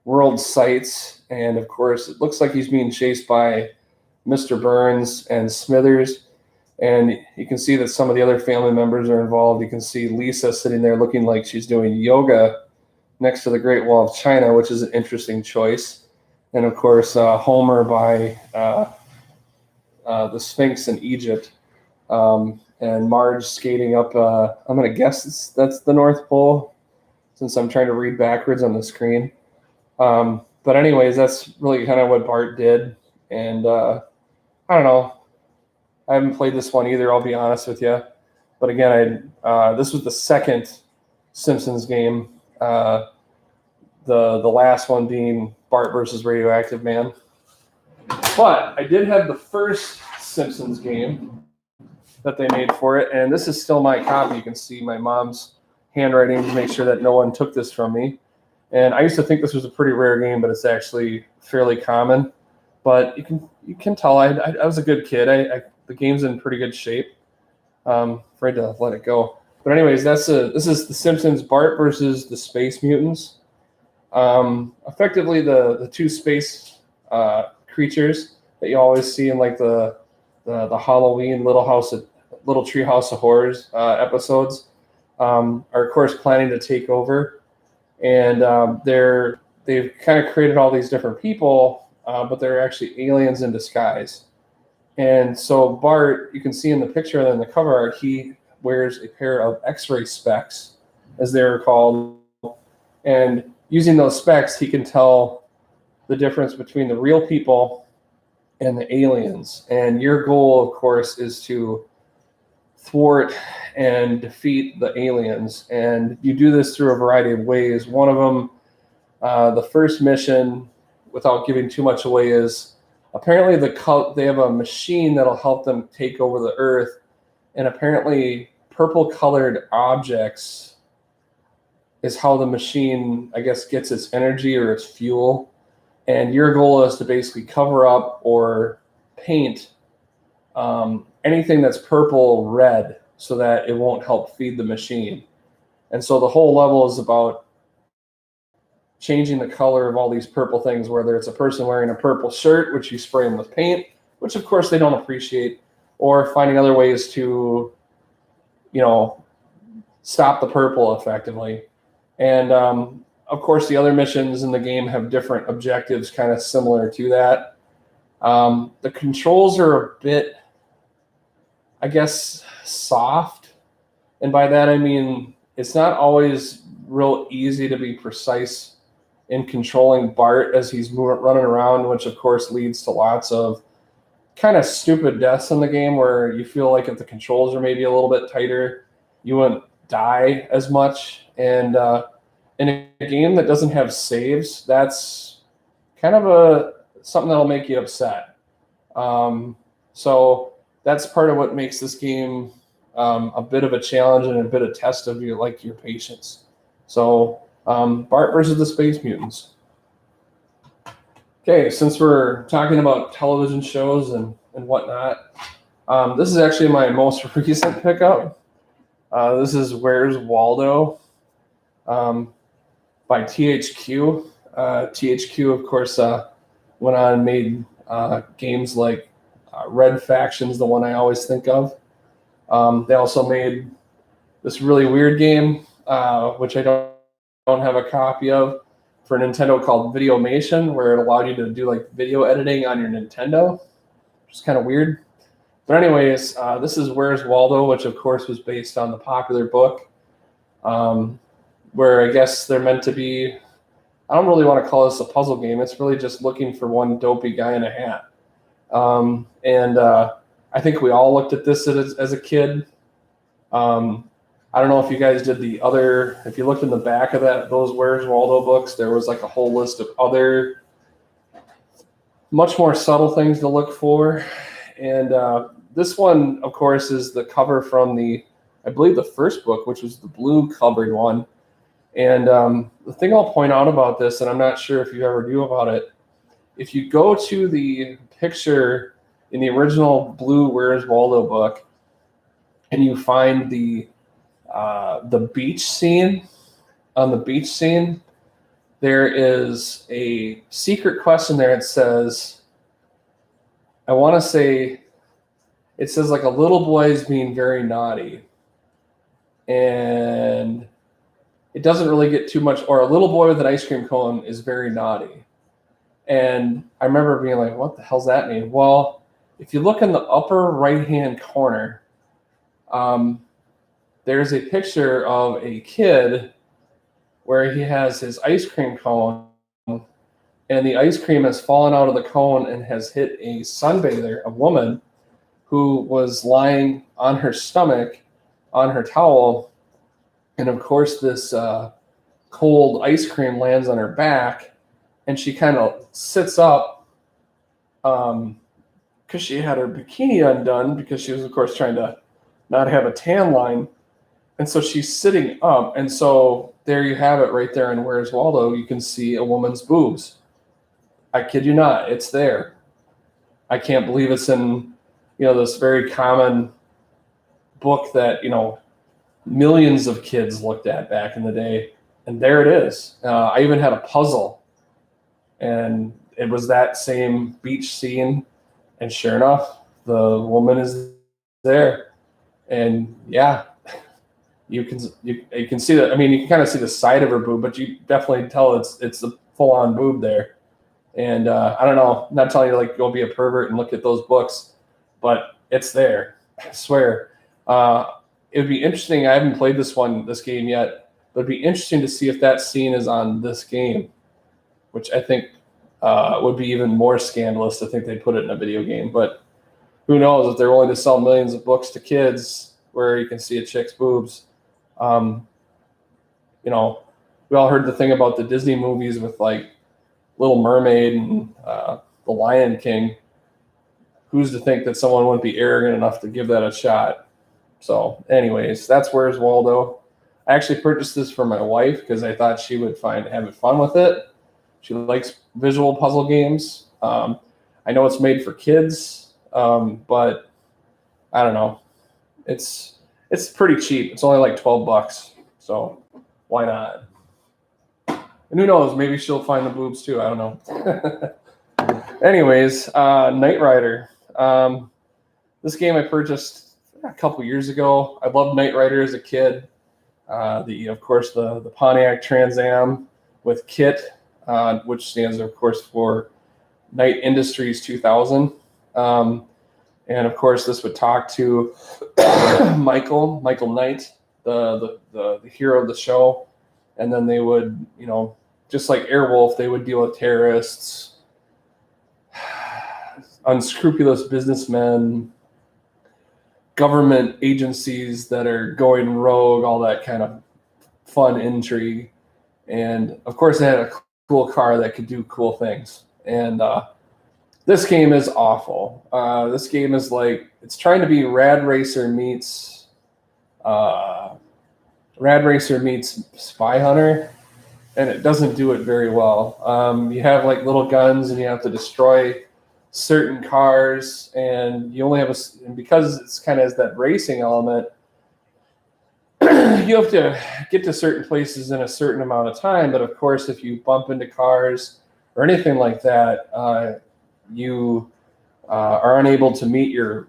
world sites. And of course, it looks like he's being chased by Mr. Burns and Smithers. And you can see that some of the other family members are involved. You can see Lisa sitting there looking like she's doing yoga next to the Great Wall of China, which is an interesting choice. And of course, Homer by the Sphinx in Egypt. And Marge skating up, I'm going to guess that's the North Pole, since I'm trying to read backwards on the screen. But anyways, that's really kind of what Bart did. And I don't know. I haven't played this one either, I'll be honest with you. But again, this was the second Simpsons game. The last one being Bart versus Radioactive Man. But I did have the first Simpsons game that they made for it, and this is still my copy. You can see my mom's handwriting to make sure that no one took this from me. And I used to think this was a pretty rare game, but it's actually fairly common. But you can tell I was a good kid. The game's in pretty good shape. Afraid to let it go. But anyways, this is the Simpsons Bart versus the Space Mutants. Effectively, the two space creatures that you always see in like the Halloween Little Treehouse of Horrors episodes are of course planning to take over, and they've kind of created all these different people, but they're actually aliens in disguise. And so Bart, you can see in the picture and in the cover art, he wears a pair of X-ray specs, as they're called, and using those specs, he can tell the difference between the real people and the aliens. And your goal, of course, is to thwart and defeat the aliens. And you do this through a variety of ways. One of them, the first mission, without giving too much away, is apparently they have a machine that'll help them take over the Earth. And apparently purple-colored objects is how the machine, I guess, gets its energy or its fuel. And your goal is to basically cover up or paint anything that's purple red so that it won't help feed the machine. And so the whole level is about changing the color of all these purple things, whether it's a person wearing a purple shirt, which you spray them with paint, which of course they don't appreciate, or finding other ways to, stop the purple effectively. And of course, the other missions in the game have different objectives, kind of similar to that. The controls are a bit, I guess, soft. And by that, I mean, it's not always real easy to be precise in controlling Bart as he's running around, which of course leads to lots of kind of stupid deaths in the game where you feel like if the controls are maybe a little bit tighter, you wouldn't die as much. And in a game that doesn't have saves, that's kind of something that'll make you upset. So that's part of what makes this game a bit of a challenge and a bit of test of your patience. So Bart versus the Space Mutants. Okay, since we're talking about television shows and whatnot, this is actually my most recent pickup. This is Where's Waldo by THQ. THQ, of course, went on and made games like Red Faction's the one I always think of. They also made this really weird game, which I don't have a copy of, for Nintendo called Videomation, where it allowed you to do like video editing on your Nintendo, which is kind of weird. But anyways, this is Where's Waldo, which of course was based on the popular book, where I guess they're meant to be. I don't really want to call this a puzzle game. It's really just looking for one dopey guy in a hat. I think we all looked at this as a kid. I don't know if you guys did if you looked in the back of those Where's Waldo books, there was like a whole list of other much more subtle things to look for. And this one, of course, is the cover from I believe the first book, which was the blue covered one. And the thing I'll point out about this, and I'm not sure if you ever knew about it, if you go to the picture in the original blue Where's Waldo book, and you find the beach scene, on the beach scene, there is a secret question there. It says, I want to say, it says like a little boy is being very naughty. And it doesn't really get too much, or a little boy with an ice cream cone is very naughty. And I remember being like, what the hell's that mean? Well, if you look in the upper right-hand corner, there's a picture of a kid where he has his ice cream cone, and the ice cream has fallen out of the cone and has hit a sunbather, a woman, who was lying on her stomach on her towel. And of course, this cold ice cream lands on her back, and she kind of sits up because she had her bikini undone, because she was, of course, trying to not have a tan line. And so she's sitting up. And so there you have it right there in Where's Waldo. You can see a woman's boobs. I kid you not, it's there. I can't believe it's in, this very common book that, millions of kids looked at back in the day. And there it is. I even had a puzzle, and it was that same beach scene. And sure enough, the woman is there. And yeah, you can see that. I mean, you can kind of see the side of her boob, but you definitely tell it's a full-on boob there. And I don't know, I'm not telling you to go be a pervert and look at those books, but it's there. I swear. It would be interesting. I haven't played this game yet, but it'd be interesting to see if that scene is on this game, which I think would be even more scandalous to think they'd put it in a video game. But who knows, if they're willing to sell millions of books to kids where you can see a chick's boobs. We all heard the thing about the Disney movies with Little Mermaid and The Lion King. Who's to think that someone wouldn't be arrogant enough to give that a shot? So anyways, that's Where's Waldo. I actually purchased this for my wife because I thought she would have it fun with it. She likes visual puzzle games. I know it's made for kids, but I don't know. It's pretty cheap. It's only like $12, so why not? And who knows? Maybe she'll find the boobs too. I don't know. Anyways, Knight Rider. This game I purchased a couple years ago. I loved Knight Rider as a kid. Of course, the Pontiac Trans Am with KIT, which stands, of course, for Knight Industries 2000. And of course, this would talk to Michael Knight, the hero of the show. And then they would, just like Airwolf, they would deal with terrorists, unscrupulous businessmen, government agencies that are going rogue, all that kind of fun intrigue. And of course, they had a cool car that could do cool things. And This game is awful. This game is like, it's trying to be Rad Racer meets Spy Hunter, and it doesn't do it very well. You have like little guns, and you have to destroy certain cars, and you only have and because it's kind of has that racing element, you have to get to certain places in a certain amount of time. But of course, if you bump into cars or anything like that, you are unable to meet your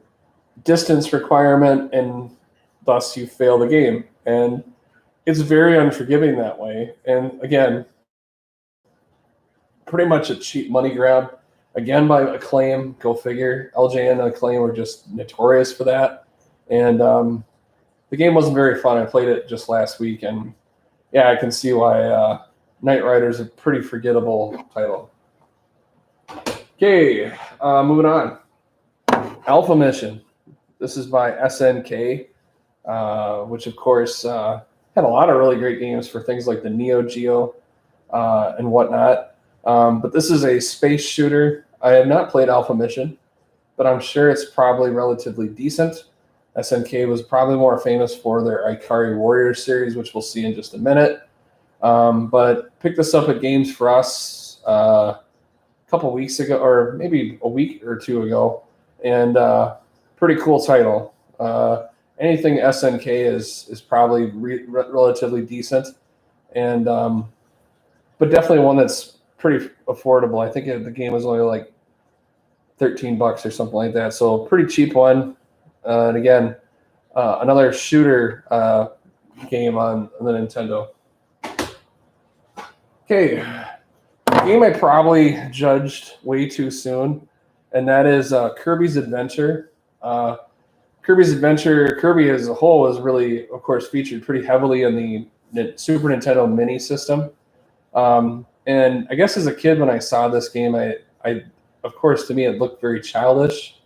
distance requirement, and thus you fail the game. And it's very unforgiving that way. And again, pretty much a cheap money grab. Again, by Acclaim, go figure. LJN and Acclaim were just notorious for that. And the game wasn't very fun. I played it just last week, and yeah, I can see why Knight Rider is a pretty forgettable title. Okay, moving on. Alpha Mission. This is by SNK, which of course had a lot of really great games for things like the Neo Geo and whatnot. But this is a space shooter. I have not played Alpha Mission, but I'm sure it's probably relatively decent. SNK was probably more famous for their Ikari Warriors series, which we'll see in just a minute. But picked this up at Games for Us a couple weeks ago, or maybe a week or two ago, and pretty cool title. Anything SNK is probably relatively decent, and but definitely one that's pretty affordable. I think the game was only like $13 or something like that, so pretty cheap one. And again, another shooter game on the Nintendo. Okay, a game I probably judged way too soon, and that is Kirbys Adventure. Kirbys Adventure, Kirby as a whole is really, of course, featured pretty heavily in the Super Nintendo Mini system. And I guess as a kid, when I saw this game, I of course, to me, it looked very childish.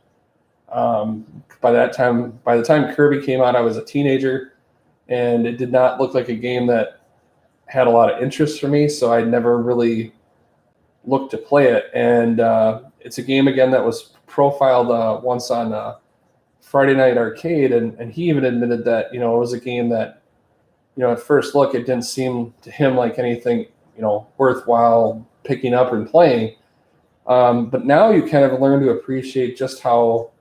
By the time Kirby came out, I was a teenager, and it did not look like a game that had a lot of interest for me, so I never really looked to play it. And it's a game, again, that was profiled once on Friday Night Arcade, and he even admitted that, it was a game that, at first look, it didn't seem to him like anything, worthwhile picking up and playing. But now you kind of learn to appreciate just how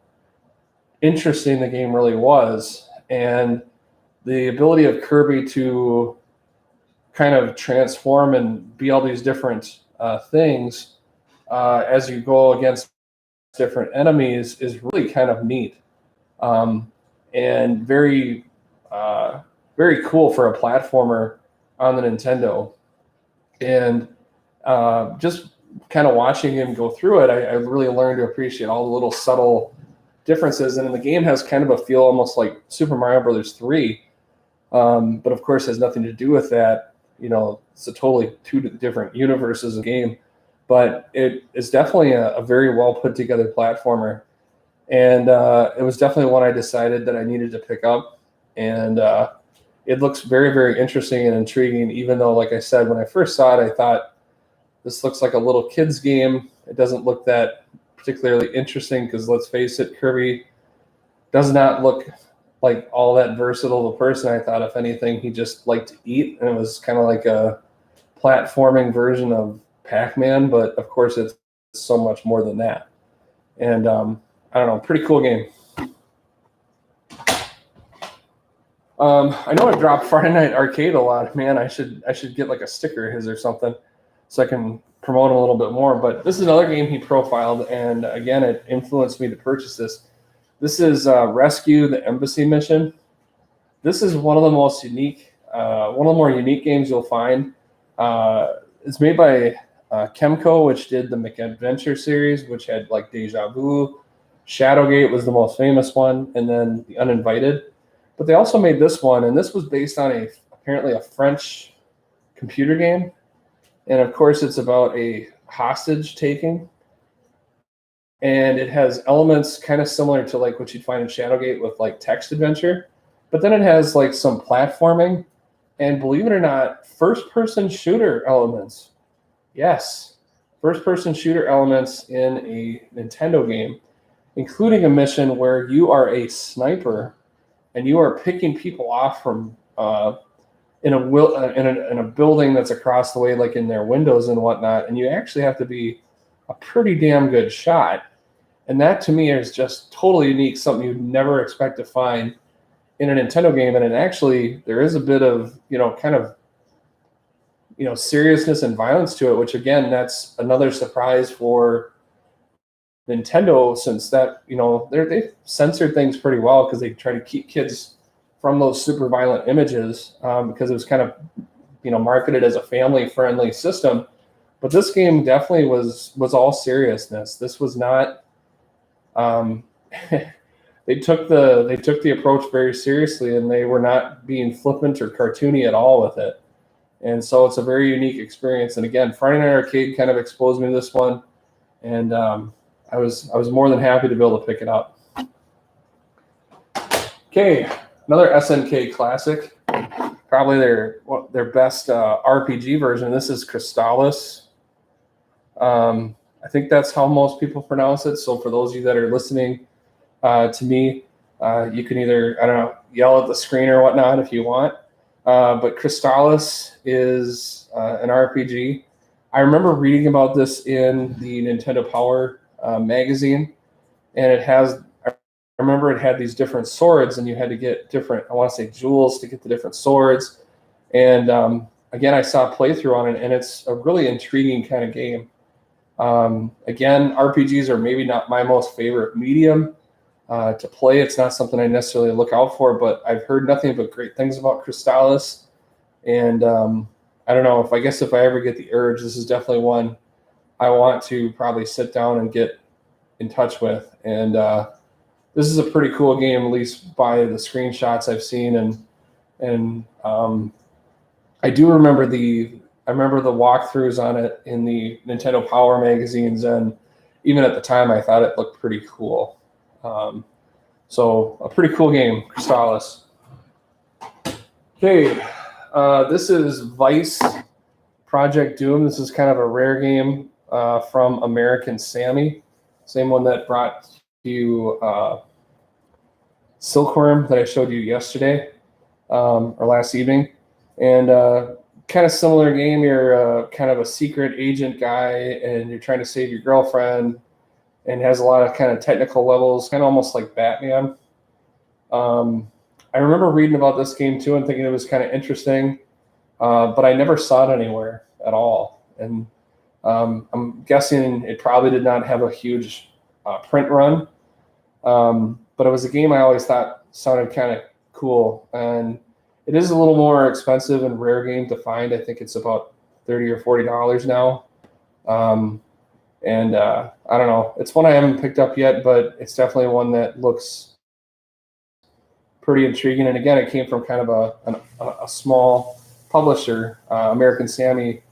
interesting the game really was, and the ability of Kirby to kind of transform and be all these different things as you go against different enemies is really kind of neat, and very very cool for a platformer on the Nintendo. And just kind of watching him go through it, I really learned to appreciate all the little subtle differences. And the game has kind of a feel almost like Super Mario Brothers 3, but of course has nothing to do with that. It's a totally two different universes of game, but it is definitely a very well put together platformer. And it was definitely one I decided that I needed to pick up. And it looks very, very interesting and intriguing, even though, like I said, when I first saw it, I thought, this looks like a little kid's game. It doesn't look that particularly interesting because, let's face it, Kirby does not look like all that versatile of a person. I thought, if anything, he just liked to eat, and it was kind of like a platforming version of Pac-Man, but of course it's so much more than that. And I don't know, pretty cool game. I know I dropped Friday Night Arcade a lot. Man, I should get like a sticker of his or something so I can promote him a little bit more. But this is another game he profiled, and again, it influenced me to purchase this. This is Rescue the Embassy Mission. This is one of the most unique, one of the more unique games you'll find. It's made by Kemco, which did the McAdventure series, which had like Deja Vu. Shadowgate was the most famous one, and then The Uninvited. But they also made this one, and this was based on apparently a French computer game. And of course, it's about a hostage taking. And it has elements kind of similar to like what you'd find in Shadowgate with like text adventure. But then it has like some platforming and, believe it or not, first-person shooter elements. Yes. first-person shooter elements in a Nintendo game, including a mission where you are a sniper and you are picking people off from in a building that's across the way, like in their windows and whatnot, and you actually have to be a pretty damn good shot. And that to me is just totally unique, something you'd never expect to find in a Nintendo game. And actually, there is a bit of, kind of, seriousness and violence to it, which again, that's another surprise for Nintendo, since that, they've censored things pretty well because they try to keep kids from those super violent images, because it was kind of, marketed as a family-friendly system. But this game definitely was all seriousness. This was not. They took the approach very seriously, and they were not being flippant or cartoony at all with it. And so it's a very unique experience. And again, Friday Night Arcade kind of exposed me to this one, and I was more than happy to be able to pick it up. Okay, another SNK classic, probably their best RPG version. This is Crystalis. I think that's how most people pronounce it. So for those of you that are listening to me, you can either, I don't know, yell at the screen or whatnot if you want. But Crystalis is an RPG. I remember reading about this in the Nintendo Power magazine, and I remember it had these different swords, and you had to get different, I want to say, jewels to get the different swords. And again, I saw a playthrough on it, and it's a really intriguing kind of game. Again, RPGs are maybe not my most favorite medium to play. It's not something I necessarily look out for, but I've heard nothing but great things about Crystalis. And I don't know, if I ever get the urge, this is definitely one I want to probably sit down and get in touch with. And this is a pretty cool game, at least by the screenshots I've seen. And I do remember the walkthroughs on it in the Nintendo Power magazines, and even at the time, I thought it looked pretty cool. So a pretty cool game, Crystalis. Okay, this is Vice Project Doom. This is kind of a rare game from American Sammy, same one that brought you Silkworm that I showed you yesterday or last evening, and kind of similar game. You're kind of a secret agent guy, and you're trying to save your girlfriend, and has a lot of kind of technical levels, kind of almost like Batman. I remember reading about this game too and thinking it was kind of interesting, but I never saw it anywhere at all. And I'm guessing it probably did not have a huge print run, but it was a game I always thought sounded kind of cool. And it is a little more expensive and rare game to find. I think it's about $30 or $40 now. And I don't know. It's one I haven't picked up yet, but it's definitely one that looks pretty intriguing. And again, it came from kind of a small publisher, American Sammy,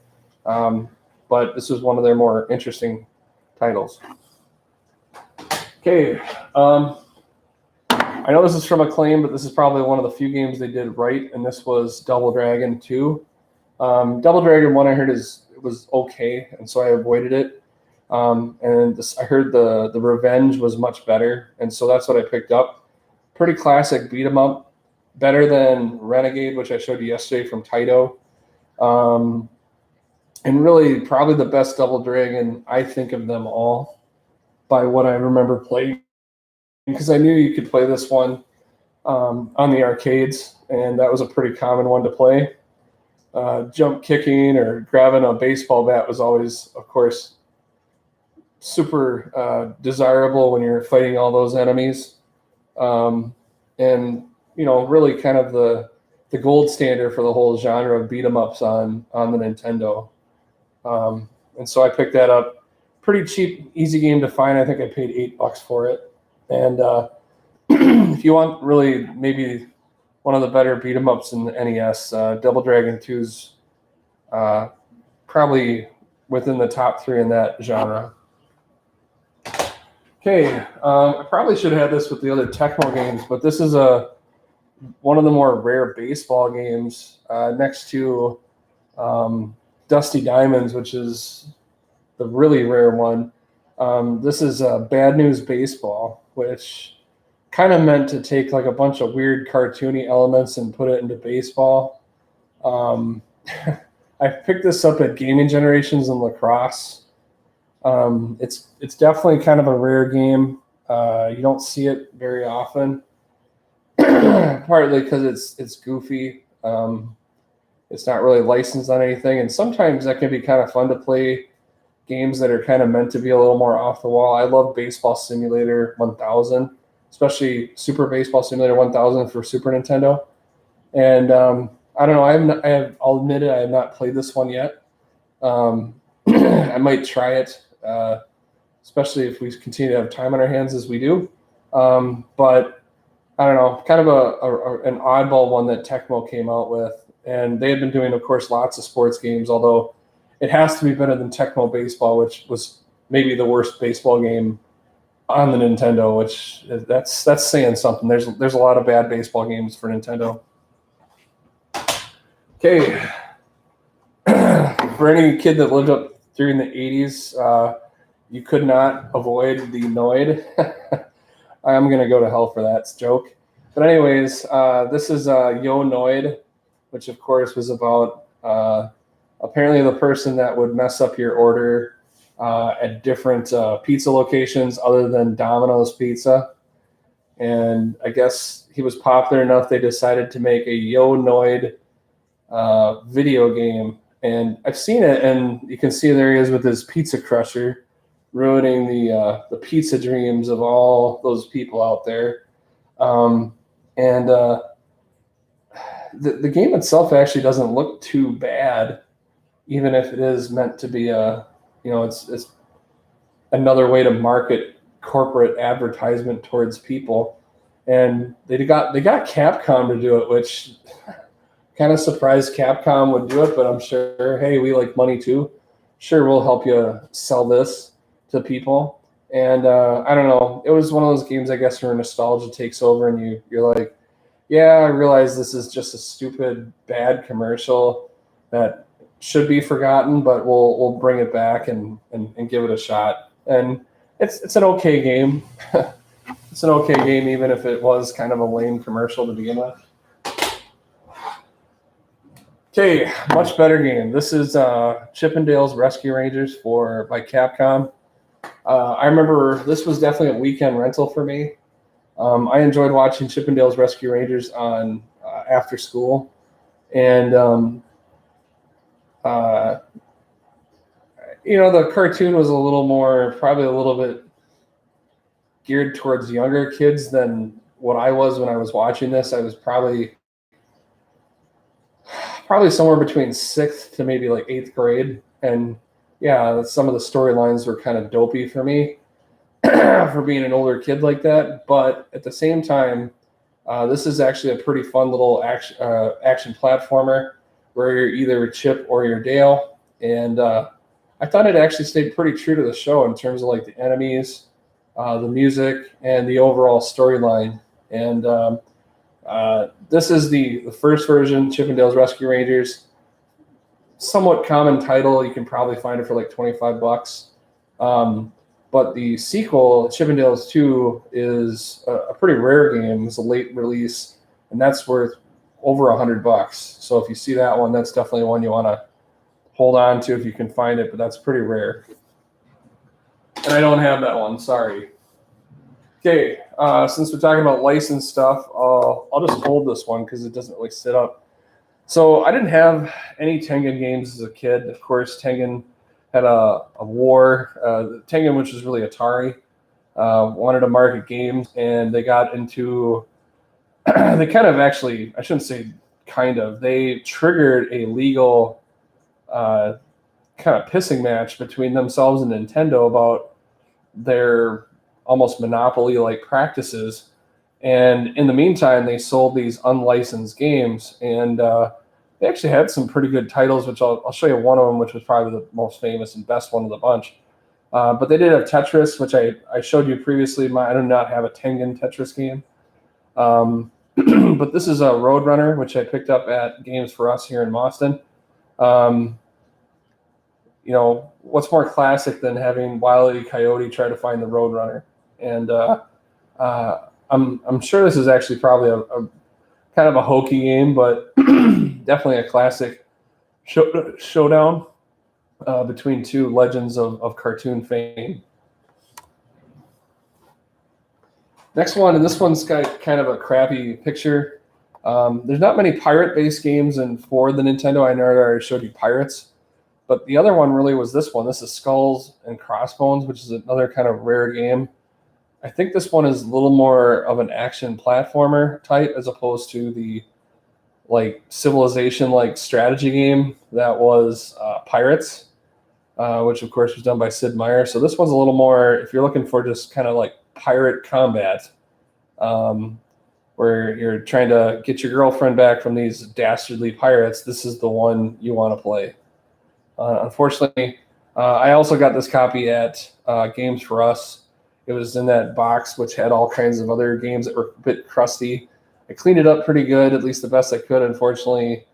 but this was one of their more interesting titles. Okay. I know this is from Acclaim, but this is probably one of the few games they did right, and this was Double Dragon 2. Double Dragon 1 I heard was okay, and so I avoided it. And I heard the Revenge was much better, and so that's what I picked up. Pretty classic beat 'em up, better than Renegade, which I showed you yesterday from Taito. And really probably the best Double Dragon, I think, of them all by what I remember playing, because I knew you could play this one on the arcades, and that was a pretty common one to play. Jump kicking or grabbing a baseball bat was always, of course, super desirable when you're fighting all those enemies. And, really kind of the gold standard for the whole genre of beat 'em ups on the Nintendo. And so I picked that up. Pretty cheap, easy game to find. I think I paid $8 for it. And if you want really maybe one of the better beat 'em ups in the NES, Double Dragon 2's probably within the top 3 in that genre. Okay, I probably should have had this with the other Tecmo games, but this is one of the more rare baseball games next to Dusty Diamonds, which is the really rare one. This is Bad News Baseball, which kind of meant to take like a bunch of weird cartoony elements and put it into baseball. I picked this up at Gaming Generations and Lacrosse. It's definitely kind of a rare game. You don't see it very often, partly because it's goofy. It's not really licensed on anything, and sometimes that can be kind of fun to play games that are kind of meant to be a little more off the wall. I love Baseball Simulator 1000, especially Super Baseball Simulator 1000 for Super Nintendo. And I don't know. I'll admit it. I have not played this one yet. I might try it, especially if we continue to have time on our hands as we do. But I don't know. Kind of an oddball one that Tecmo came out with, and they had been doing, of course, lots of sports games. Although it has to be better than Tecmo Baseball, which was maybe the worst baseball game on the Nintendo. Which that's saying something. There's a lot of bad baseball games for Nintendo. Okay, for any kid that lived up during the 80s, you could not avoid the Noid. I'm going to go to hell for that joke. But anyways, this is Yo Noid, which of course was about apparently the person that would mess up your order at different pizza locations other than Domino's Pizza. And I guess he was popular enough they decided to make a Yo Noid video game. And I've seen it, and you can see there he is with his pizza crusher, ruining the pizza dreams of all those people out there. The game itself actually doesn't look too bad, even if it is meant to be it's another way to market corporate advertisement towards people. And they got Capcom to do it, which kind of surprised Capcom would do it, but I'm sure, hey, we like money too. Sure, we'll help you sell this to people. And I don't know. It was one of those games, I guess, where nostalgia takes over, and you're like, yeah, I realize this is just a stupid, bad commercial that should be forgotten, but we'll bring it back and give it a shot. And it's an okay game. It's an okay game, even if it was kind of a lame commercial to begin with. Okay, much better game. This is Chippendales Rescue Rangers by Capcom. I remember this was definitely a weekend rental for me. I enjoyed watching Chippendales Rescue Rangers on after school, and the cartoon was probably a little bit geared towards younger kids than what I was when I was watching this. I was probably somewhere between 6th to maybe like 8th grade. And yeah, some of the storylines were kind of dopey for me for being an older kid like that. But at the same time, this is actually a pretty fun little action platformer where you're either Chip or you're Dale. And I thought it actually stayed pretty true to the show in terms of like the enemies, the music, and the overall storyline. And this is the first version, Chippendales Rescue Rangers. Somewhat common title. You can probably find it for like $25. But the sequel, Chippendales 2, is a pretty rare game. It's a late release, and that's worth over $100. So if you see that one, that's definitely one you want to hold on to if you can find it, but that's pretty rare. And I don't have that one, sorry. Okay, since we're talking about licensed stuff, I'll just hold this one because it doesn't really sit up. So I didn't have any Tengen games as a kid. Of course, Tengen had a war. Tengen, which was really Atari, wanted to market games, and they got into they kind of actually, I shouldn't say kind of, they triggered a legal kind of pissing match between themselves and Nintendo about their almost monopoly-like practices. And in the meantime, they sold these unlicensed games, and they actually had some pretty good titles, which I'll show you one of them, which was probably the most famous and best one of the bunch. But they did have Tetris, which I showed you previously. I do not have a Tengen Tetris game. But this is a Roadrunner, which I picked up at Games for Us here in Boston. you know, what's more classic than having Wile E. Coyote try to find the Roadrunner? And I'm sure this is actually probably a kind of a hokey game, but definitely a classic showdown between two legends of cartoon fame. Next one, and this one's got kind of a crappy picture. There's not many pirate-based games for the Nintendo. I know I already showed you Pirates, but the other one really was this one. This is Skulls and Crossbones, which is another kind of rare game. I think this one is a little more of an action platformer type as opposed to the like Civilization-like strategy game that was Pirates, which of course was done by Sid Meier. So this one's a little more, if you're looking for just kind of like pirate combat, where you're trying to get your girlfriend back from these dastardly pirates, this is the one you want to play. Unfortunately, I also got this copy at Games for Us. It was in that box, which had all kinds of other games that were a bit crusty. I cleaned it up pretty good, at least the best I could. Unfortunately,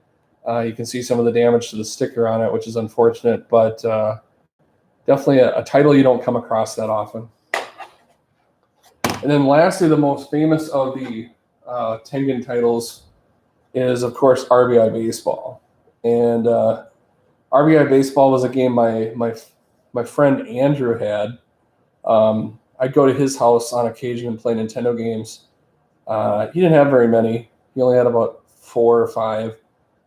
you can see some of the damage to the sticker on it, which is unfortunate, but definitely a title you don't come across that often. And then lastly, the most famous of the Tengen titles is, of course, RBI Baseball. And RBI Baseball was a game my friend Andrew had. I'd go to his house on occasion and play Nintendo games. He didn't have very many. He only had about 4 or 5.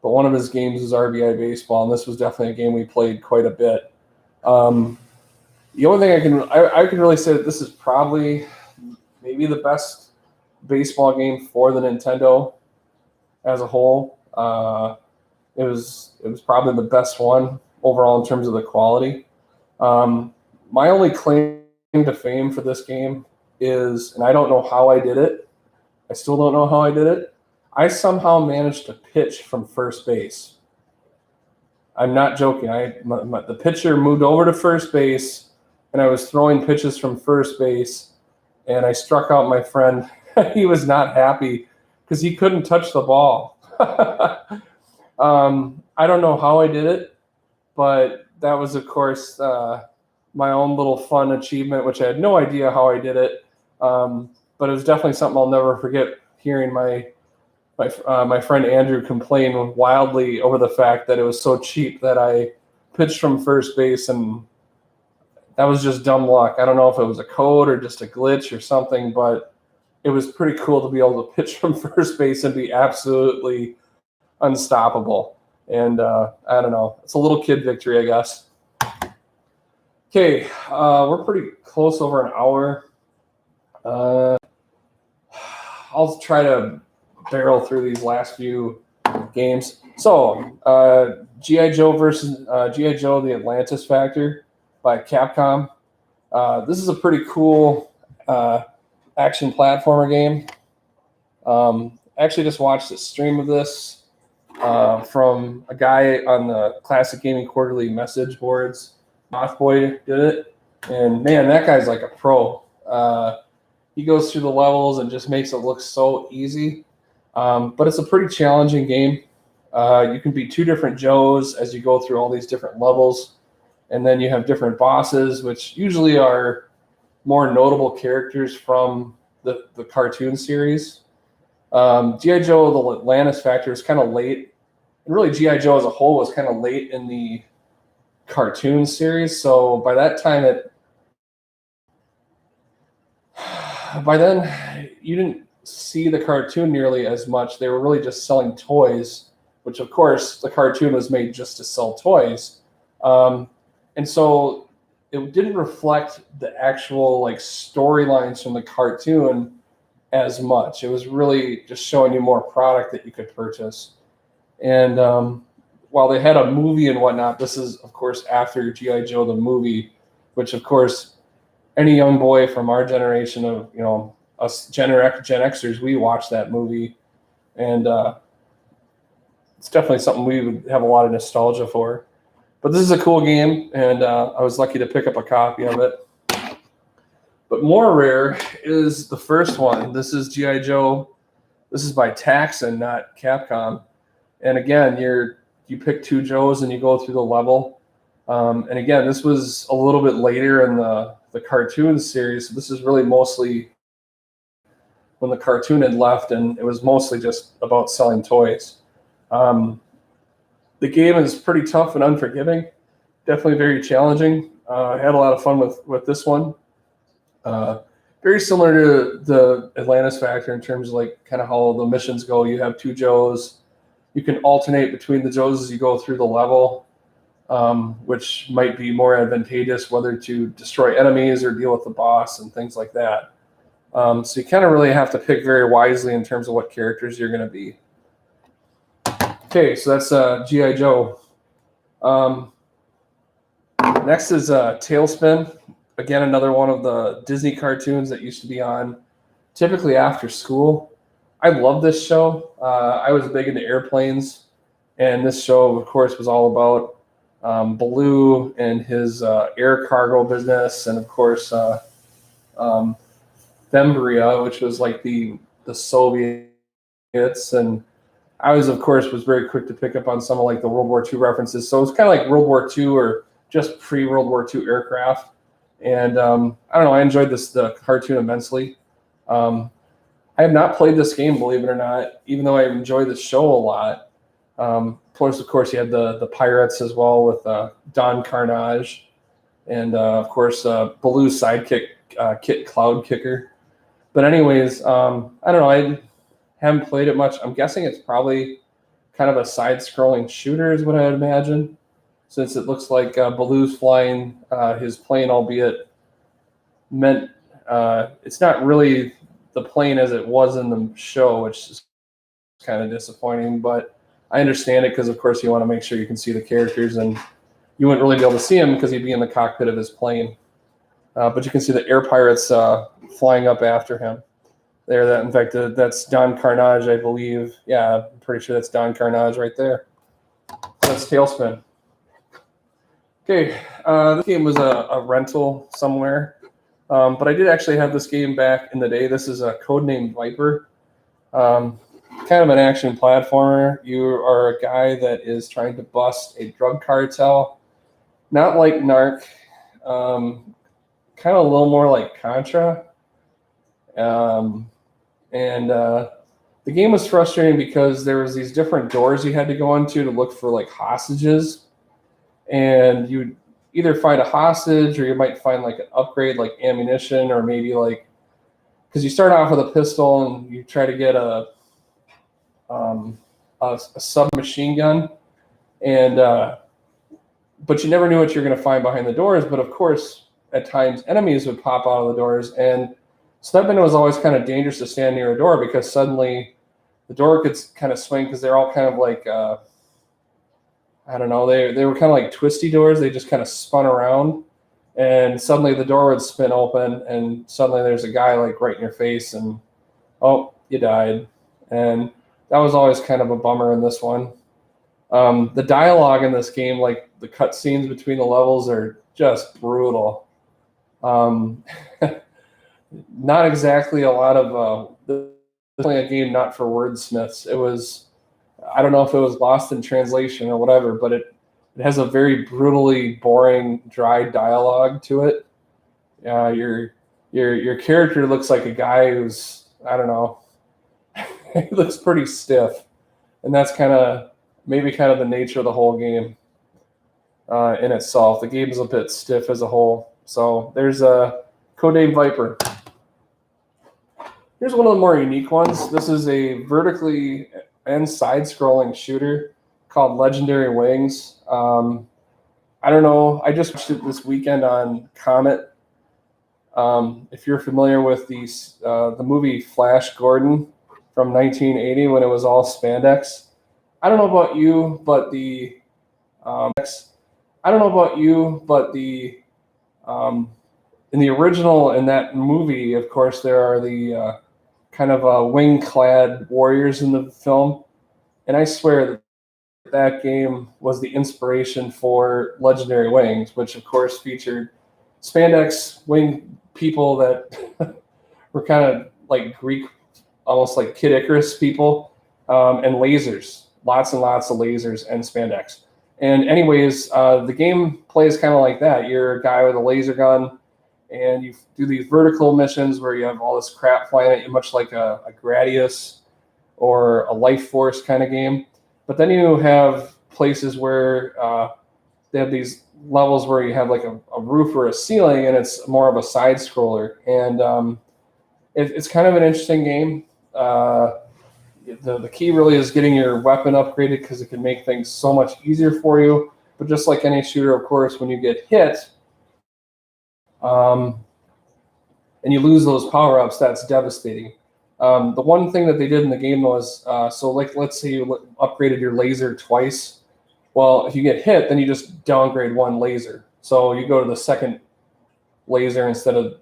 But one of his games was RBI Baseball, and this was definitely a game we played quite a bit. The only thing I can really say that this is probably maybe the best baseball game for the Nintendo as a whole. It was probably the best one overall in terms of the quality. My only claim to fame for this game is, and I don't know how I did it. I still don't know how I did it. I somehow managed to pitch from first base. I'm not joking. The pitcher moved over to first base, and I was throwing pitches from first base, and I struck out my friend. He was not happy because he couldn't touch the ball. I don't know how I did it, but that was, of course, my own little fun achievement, which I had no idea how I did it. But it was definitely something I'll never forget, hearing my friend Andrew complain wildly over the fact that it was so cheap that I pitched from first base, and that was just dumb luck. I don't know if it was a code or just a glitch or something, but it was pretty cool to be able to pitch from first base and be absolutely unstoppable. And I don't know. It's a little kid victory, I guess. Okay, we're pretty close over an hour. I'll try to barrel through these last few games. So, G.I. Joe versus G.I. Joe, the Atlantis Factor by Capcom. This is a pretty cool action platformer game. Actually just watched a stream of this from a guy on the Classic Gaming Quarterly message boards. Mothboy did it, and man, that guy's like a pro. He goes through the levels and just makes it look so easy. But it's a pretty challenging game. You can be 2 different Joes as you go through all these different levels, and then you have different bosses, which usually are more notable characters from the cartoon series. G.I. Joe, the Atlantis Factor is kind of late, and really G.I. Joe as a whole was kind of late in the cartoon series. So by that time, by then you didn't see the cartoon nearly as much. They were really just selling toys, which of course the cartoon was made just to sell toys. And so it didn't reflect the actual like storylines from the cartoon as much. It was really just showing you more product that you could purchase. And while they had a movie and whatnot, this is of course after G.I. Joe the movie, which of course any young boy from our generation of, you know, us Gen Xers, we watched that movie, and it's definitely something we would have a lot of nostalgia for. But this is a cool game, and I was lucky to pick up a copy of it. But more rare is the first one. This is G.I. Joe. This is by Taxon, not Capcom. And again, you pick 2 Joes and you go through the level. And again, this was a little bit later in the cartoon series. So this is really mostly when the cartoon had left, and it was mostly just about selling toys. Um, the game is pretty tough and unforgiving, definitely very challenging. I had a lot of fun with this one. Uh, Very similar to the Atlantis factor in terms of like kind of how the missions go. You have two Joes. You can alternate between the Joes as you go through the level, which might be more advantageous, whether to destroy enemies or deal with the boss and things like that. So you kind of really have to pick very wisely in terms of what characters you're going to be. Okay, so that's G.I. Joe. Next is Tailspin. Again, another one of the Disney cartoons that used to be on typically after school. I love this show. I was big into airplanes, and this show, of course, was all about Baloo and his air cargo business, and of course, Themberia, which was like the Soviets. And I was very quick to pick up on some of like the World War II references. So it's kind of like World War II or just pre-World War II aircraft. And I don't know, I enjoyed the cartoon immensely. I have not played this game, believe it or not, even though I enjoy the show a lot. Plus, of course, you had the pirates as well with Don Carnage, and of course Baloo's sidekick, Kit Cloud Kicker. But anyways, I don't know. I haven't played it much. I'm guessing it's probably kind of a side-scrolling shooter, is what I'd imagine, since it looks like Baloo's flying his plane, albeit meant it's not really the plane as it was in the show, which is kind of disappointing. But I understand it because, of course, you want to make sure you can see the characters, and you wouldn't really be able to see him because he'd be in the cockpit of his plane. But you can see the air pirates flying up after him. There, in fact, that's Don Carnage, I believe. Yeah, I'm pretty sure that's Don Carnage right there. That's Tailspin. Okay, this game was a rental somewhere, but I did actually have this game back in the day. This is a codenamed Viper. Kind of an action platformer. You are a guy that is trying to bust a drug cartel. Not like Narc, kind of a little more like Contra. The game was frustrating because there was these different doors you had to go into to look for like hostages, and you'd either find a hostage or you might find like an upgrade like ammunition, or maybe like, because you start off with a pistol and you try to get a submachine gun, and but you never knew what you're going to find behind the doors. But of course, at times enemies would pop out of the doors, and so that meant it was always kind of dangerous to stand near a door because suddenly the door could kind of swing, because they're all kind of like I don't know, they were kind of like twisty doors. They just kind of spun around, and suddenly the door would spin open, and suddenly there's a guy like right in your face, and oh, you died. And that was always kind of a bummer in this one. The dialogue in this game, like the cutscenes between the levels, are just brutal. Not exactly a lot of definitely a game not for wordsmiths. It was, I don't know if it was lost in translation or whatever, but it has a very brutally boring, dry dialogue to it. Your character looks like a guy who's, I don't know, he looks pretty stiff, and that's maybe the nature of the whole game in itself. The game is a bit stiff as a whole. So there's a codename Viper. Here's one of the more unique ones. This is a vertically and side-scrolling shooter called Legendary Wings. I don't know. I just watched it this weekend on Comet. If you're familiar with the movie Flash Gordon from 1980, when it was all spandex, I don't know about you, but in the original, in that movie, of course, there are the kind of wing-clad warriors in the film, and I swear that game was the inspiration for Legendary Wings, which of course featured spandex wing people that were kind of like Greek, almost like Kid Icarus people, and lasers, lots and lots of lasers and spandex. And anyways, the game plays kind of like that. You're a guy with a laser gun, and you do these vertical missions where you have all this crap flying at you, much like a Gradius or a Life Force kind of game. But then you have places where they have these levels where you have like a roof or a ceiling, and it's more of a side scroller. And it's kind of an interesting game. The key really is getting your weapon upgraded because it can make things so much easier for you. But just like any shooter, of course, when you get hit and you lose those power-ups, that's devastating. The one thing that they did in the game was, so like let's say you upgraded your laser twice. Well, if you get hit, then you just downgrade one laser. So you go to the second laser instead of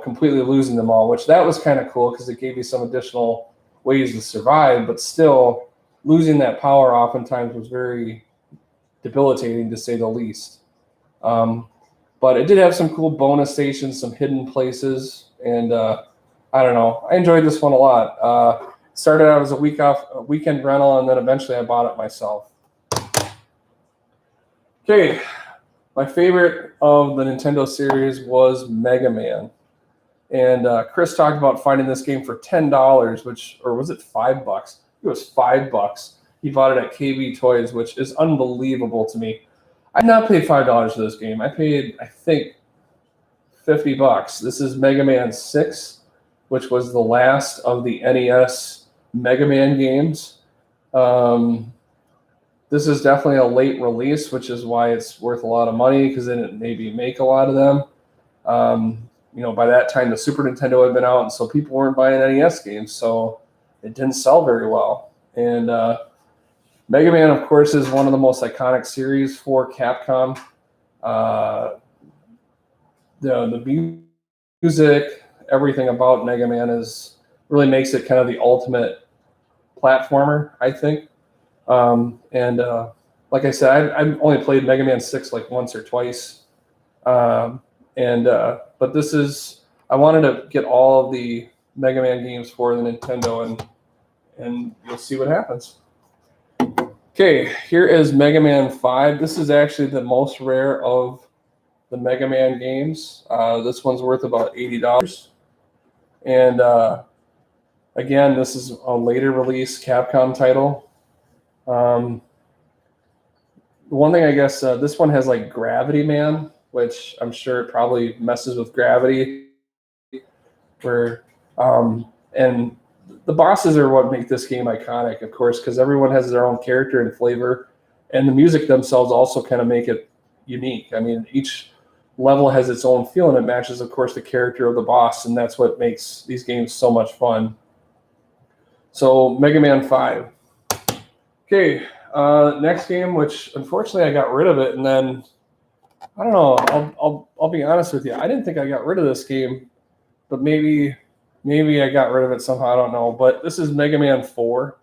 completely losing them all, which that was kind of cool because it gave you some additional ways to survive. But still, losing that power oftentimes was very debilitating, to say the least. But it did have some cool bonus stations, some hidden places, and I don't know. I enjoyed this one a lot. Started out as a weekend rental, and then eventually I bought it myself. Okay, my favorite of the Nintendo series was Mega Man. And Chris talked about finding this game for $10, or was it $5? It was $5. He bought it at KB Toys, which is unbelievable to me. I did not pay $5 for this game. I paid, I think, $50. This is Mega Man 6, which was the last of the NES Mega Man games. This is definitely a late release, which is why it's worth a lot of money, because they didn't maybe make a lot of them. By that time, the Super Nintendo had been out, and so people weren't buying NES games, so it didn't sell very well. And Mega Man, of course, is one of the most iconic series for Capcom. The music, everything about Mega Man really makes it kind of the ultimate platformer, I think. Like I said, I've only played Mega Man 6 like once or twice. But I wanted to get all of the Mega Man games for the Nintendo, and you'll see what happens. Okay, here is Mega Man 5. This is actually the most rare of the Mega Man games. This one's worth about $80. And again, this is a later release Capcom title. The one thing, I guess, this one has like Gravity Man, which I'm sure it probably messes with gravity. And the bosses are what make this game iconic, of course, because everyone has their own character and flavor, and the music themselves also kind of make it unique. I mean, each level has its own feel, and it matches, of course, the character of the boss, and that's what makes these games so much fun. So, Mega Man 5. Okay, next game, which unfortunately I got rid of it, and then I don't know. I'll be honest with you. I didn't think I got rid of this game, but maybe I got rid of it somehow. I don't know. But this is Mega Man 4.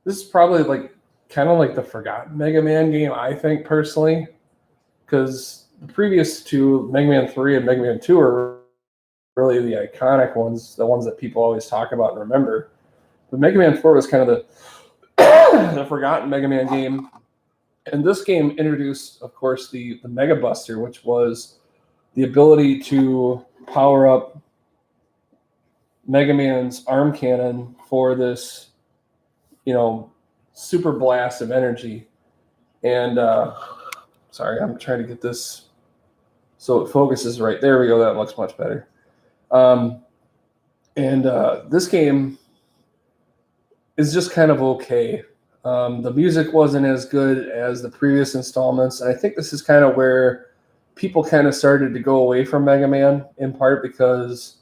This is probably kind of like the forgotten Mega Man game, I think, personally, because the previous two, Mega Man 3 and Mega Man 2, are really the iconic ones, the ones that people always talk about and remember. But Mega Man 4 was kind of the forgotten Mega Man game. And this game introduced, of course, the Mega Buster, which was the ability to power up Mega Man's arm cannon for this, super blast of energy. And sorry, I'm trying to get this so it focuses right. There we go. That looks much better. This game is just kind of okay. The music wasn't as good as the previous installments, and I think this is kind of where people kind of started to go away from Mega Man, in part because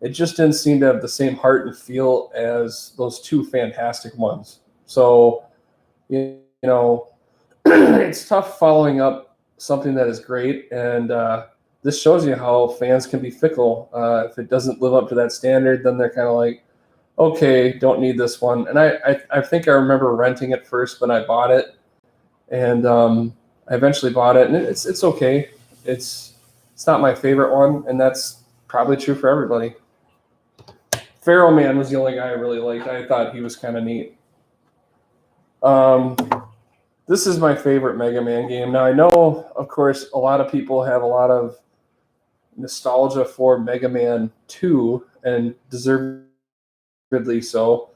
it just didn't seem to have the same heart and feel as those two fantastic ones. So, it's tough following up something that is great, and this shows you how fans can be fickle. If it doesn't live up to that standard, then they're kind of like, okay, don't need this one. And I think I remember renting it first when I bought it, and I eventually bought it, and it's okay. It's not my favorite one, and that's probably true for everybody. Pharaoh Man was the only guy I really liked. I thought he was kind of neat. This is my favorite Mega Man game. Now, I know, of course, a lot of people have a lot of nostalgia for Mega Man 2, and deservedly so,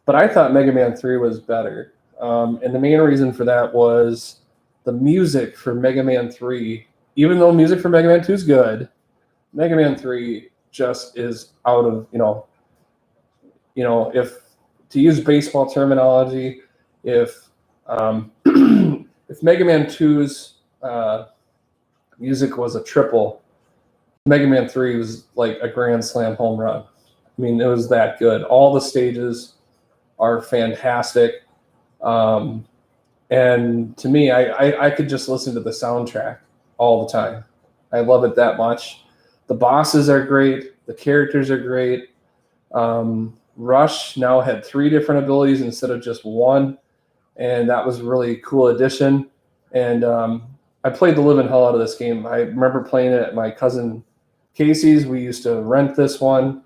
but I thought Mega Man 3 was better. And the main reason for that was the music for Mega Man 3. Even though music for Mega Man 2 is good, Mega Man 3 just is out of, if to use baseball terminology, if if Mega Man 2's music was a triple, Mega Man 3 was like a grand slam home run. I mean, it was that good. All the stages are fantastic. And to me, I could just listen to the soundtrack all the time. I love it that much. The bosses are great. The characters are great. Rush now had 3 different abilities instead of just one, and that was a really cool addition. And I played the living hell out of this game. I remember playing it at my cousin Casey's. We used to rent this one.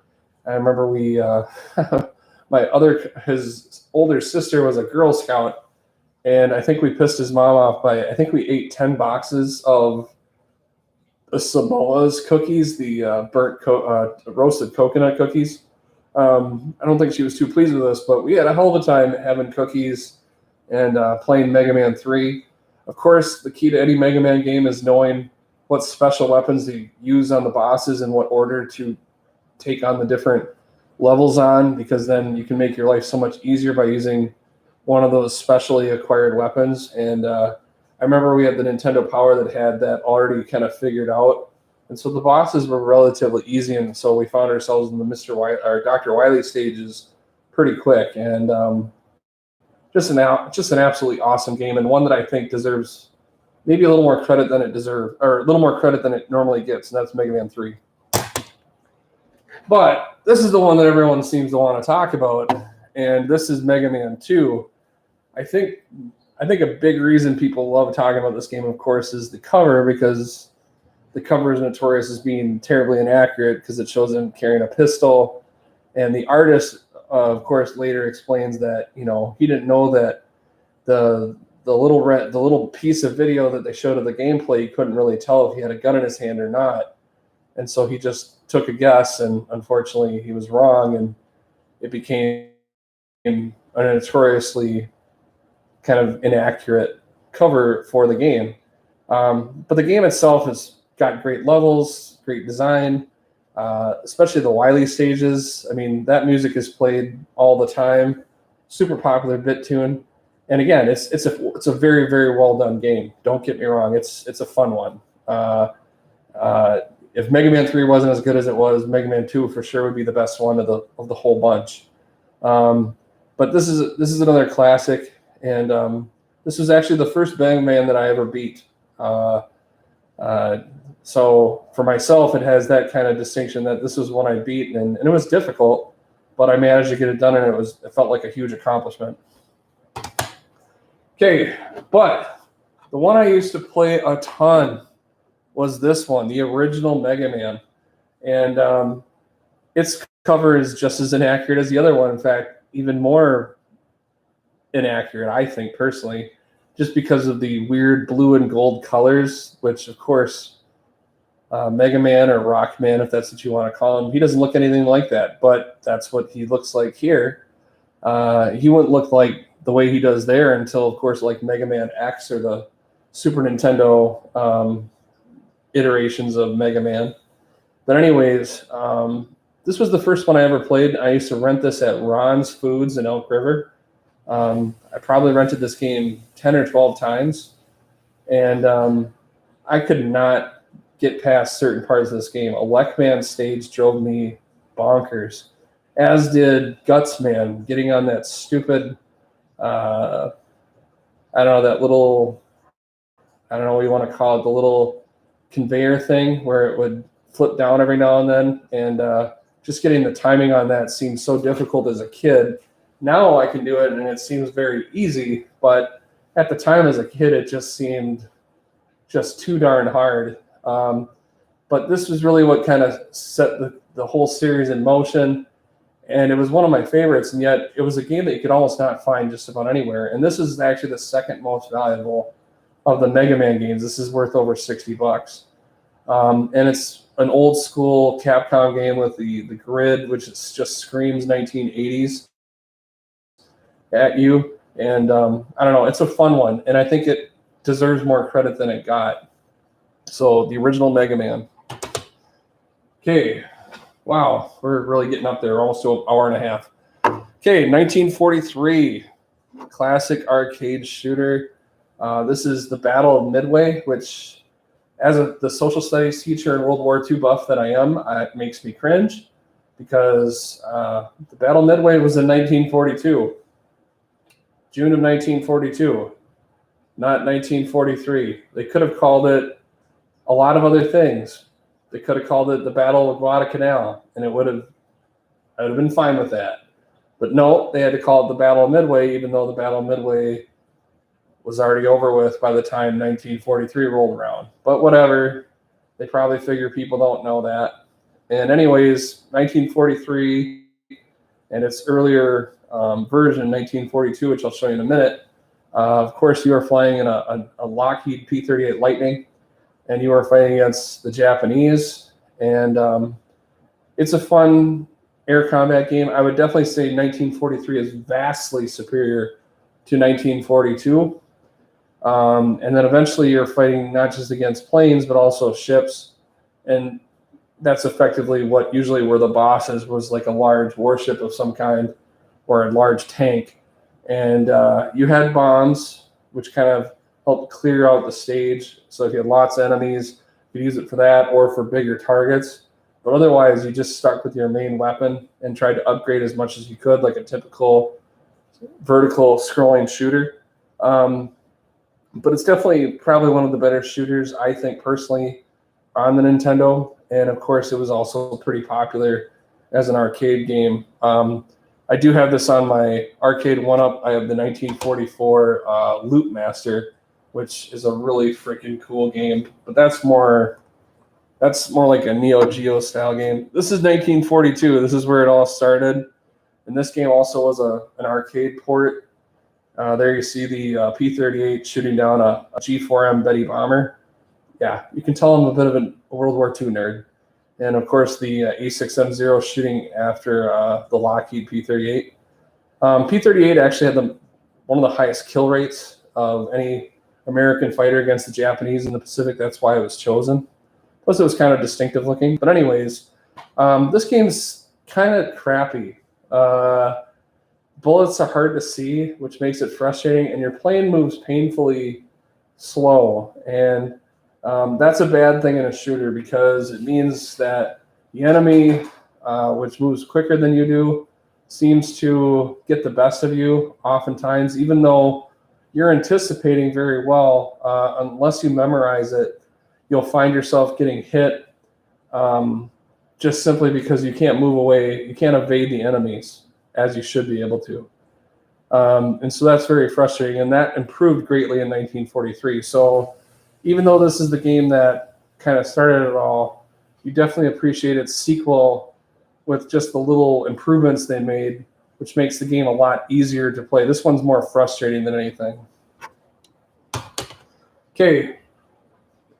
I remember his older sister was a Girl Scout, and I think we pissed his mom off I think we ate 10 boxes of the Samoa's cookies, the roasted coconut cookies. I don't think she was too pleased with us, but we had a hell of a time having cookies and playing Mega Man 3. Of course, the key to any Mega Man game is knowing what special weapons to use on the bosses and what order to take on the different levels on, because then you can make your life so much easier by using one of those specially acquired weapons. And I remember we had the Nintendo Power that had that already kind of figured out. And so the bosses were relatively easy, and so we found ourselves in the Dr. Wily stages pretty quick. And just an absolutely awesome game, and one that I think deserves maybe a little more credit than it deserves, or a little more credit than it normally gets, and that's Mega Man 3. But this is the one that everyone seems to want to talk about, and this is Mega Man 2. I think a big reason people love talking about this game, of course, is the cover, because the cover is notorious as being terribly inaccurate because it shows him carrying a pistol, and the artist, of course, later explains that he didn't know that the little piece of video that they showed of the gameplay, he couldn't really tell if he had a gun in his hand or not, and so he just took a guess, and unfortunately he was wrong, and it became a notoriously kind of inaccurate cover for the game. But the game itself has got great levels, great design, especially the Wily stages. I mean, that music is played all the time. Super popular bit tune. And again, it's a very, very well done game. Don't get me wrong. It's a fun one. If Mega Man 3 wasn't as good as it was, Mega Man 2 for sure would be the best one of the whole bunch. But this is another classic, and this was actually the first Mega Man that I ever beat. So for myself, it has that kind of distinction that this was one I beat, and it was difficult, but I managed to get it done, and it felt like a huge accomplishment. Okay, but the one I used to play a ton was this one, the original Mega Man, and its cover is just as inaccurate as the other one. In fact, even more inaccurate, I think, personally, just because of the weird blue and gold colors, which, of course, Mega Man or Rockman, if that's what you want to call him, he doesn't look anything like that, but that's what he looks like here. He wouldn't look like the way he does there until, of course, like Mega Man X or the Super Nintendo iterations of Mega Man. But anyways, this was the first one I ever played. I used to rent this at Ron's Foods in Elk River. I probably rented this game 10 or 12 times, and I could not get past certain parts of this game. A Leckman stage drove me bonkers, as did Gutsman, getting on that stupid, I don't know, that little, I don't know what you want to call it, the little conveyor thing where it would flip down every now and then, and just getting the timing on that seemed so difficult as a kid. Now I can do it, and it seems very easy, but at the time as a kid, it just seemed just too darn hard. But this was really what kind of set the whole series in motion, And it was one of my favorites, and yet it was a game that you could almost not find just about anywhere. And this is actually the second most valuable of the Mega Man games. This is worth over $60. And it's an old school Capcom game with the grid, which is just screams 1980s at you. And I don't know, it's a fun one, and I think it deserves more credit than it got. So the original Mega Man. Okay, wow, we're really getting up there, almost to an hour and a half. Okay, 1943, classic arcade shooter. This is the Battle of Midway, which, as the social studies teacher and World War II buff that I am, it makes me cringe, because the Battle of Midway was in 1942. June of 1942, not 1943. They could have called it a lot of other things. They could have called it the Battle of Guadalcanal, and I would have been fine with that. But no, they had to call it the Battle of Midway, even though the Battle of Midway was already over with by the time 1943 rolled around. But whatever, they probably figure people don't know that. And anyways, 1943 and its earlier version, 1942, which I'll show you in a minute. Of course, you are flying in a Lockheed P-38 Lightning, and you are fighting against the Japanese. And it's a fun air combat game. I would definitely say 1943 is vastly superior to 1942. And then eventually you're fighting not just against planes, but also ships. And that's effectively what usually were the bosses, was like a large warship of some kind or a large tank. And you had bombs, which kind of helped clear out the stage. So if you had lots of enemies, you could use it for that or for bigger targets. But otherwise, you just stuck with your main weapon and tried to upgrade as much as you could, like a typical vertical scrolling shooter. But it's definitely probably one of the better shooters, I think, personally, on the Nintendo. And of course, it was also pretty popular as an arcade game. I do have this on my arcade one-up. I have the 1944 Loop Master, which is a really freaking cool game. But that's more like a Neo Geo style game. This is 1942. This is where it all started. And this game also was an arcade port. There you see the P-38 shooting down a G4M Betty bomber. Yeah, you can tell I'm a bit of a World War II nerd. And of course, the A6M0 shooting after the Lockheed P-38. P-38 actually had one of the highest kill rates of any American fighter against the Japanese in the Pacific. That's why it was chosen. Plus, it was kind of distinctive looking. But anyways, this game's kind of crappy. Bullets are hard to see, which makes it frustrating, and your plane moves painfully slow. And that's a bad thing in a shooter, because it means that the enemy, which moves quicker than you do, seems to get the best of you oftentimes, even though you're anticipating very well. Unless you memorize it, you'll find yourself getting hit just simply because you can't move away. You can't evade the enemies as you should be able to. And so that's very frustrating, and that improved greatly in 1943. So even though this is the game that kind of started it all, you definitely appreciate its sequel with just the little improvements they made, which makes the game a lot easier to play. This one's more frustrating than anything. Okay,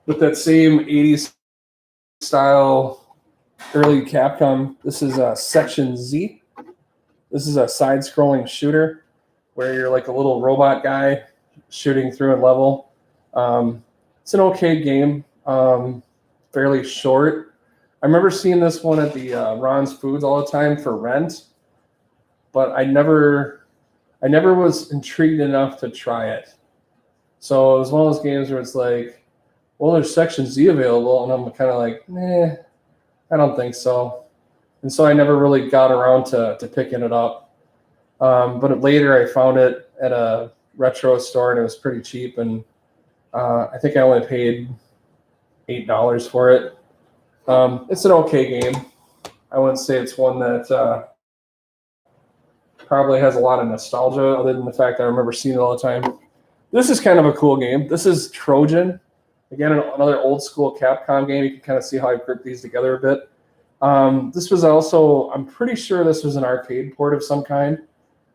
with that same 80s style early Capcom, this is Section Z. This is a side-scrolling shooter where you're like a little robot guy shooting through a level. It's an okay game, fairly short. I remember seeing this one at the Ron's Foods all the time for rent, but I never was intrigued enough to try it. So it was one of those games where it's like, well, there's Section Z available, and I'm kind of like, nah, I don't think so. And so I never really got around to picking it up. But later I found it at a retro store, and it was pretty cheap, and I think I only paid $8 for it. It's an okay game. I wouldn't say it's one that probably has a lot of nostalgia, other than the fact that I remember seeing it all the time. This is kind of a cool game. This is Trojan. Again, another old school Capcom game. You can kind of see how I grouped these together a bit. This was also, I'm pretty sure this was an arcade port of some kind.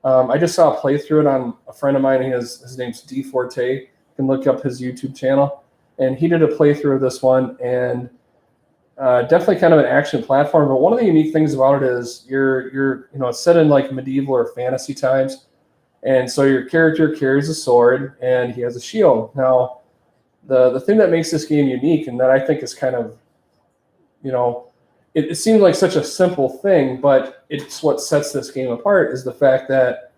I just saw a playthrough it on a friend of mine. His name's D Forte. You can look up his YouTube channel, and he did a playthrough of this one, and definitely kind of an action platform. But one of the unique things about it is it's set in like medieval or fantasy times, and so your character carries a sword and he has a shield. Now, the thing that makes this game unique, and that I think is kind of, it seems like such a simple thing, but it's what sets this game apart, is the fact that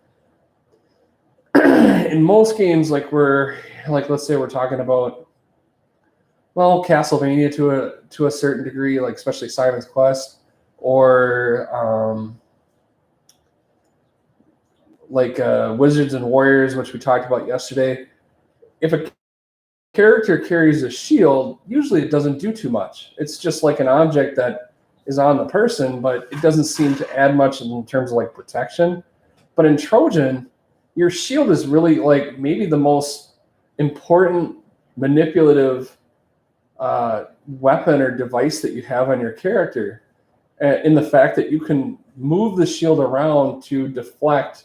in most games, let's say we're talking about, well, Castlevania to a certain degree, like especially Simon's Quest, or Wizards and Warriors, which we talked about yesterday. If a character carries a shield, usually it doesn't do too much. It's just like an object that is on the person, but it doesn't seem to add much in terms of like protection. But in Trojan, your shield is really like maybe the most important manipulative weapon or device that you have on your character, in the fact that you can move the shield around to deflect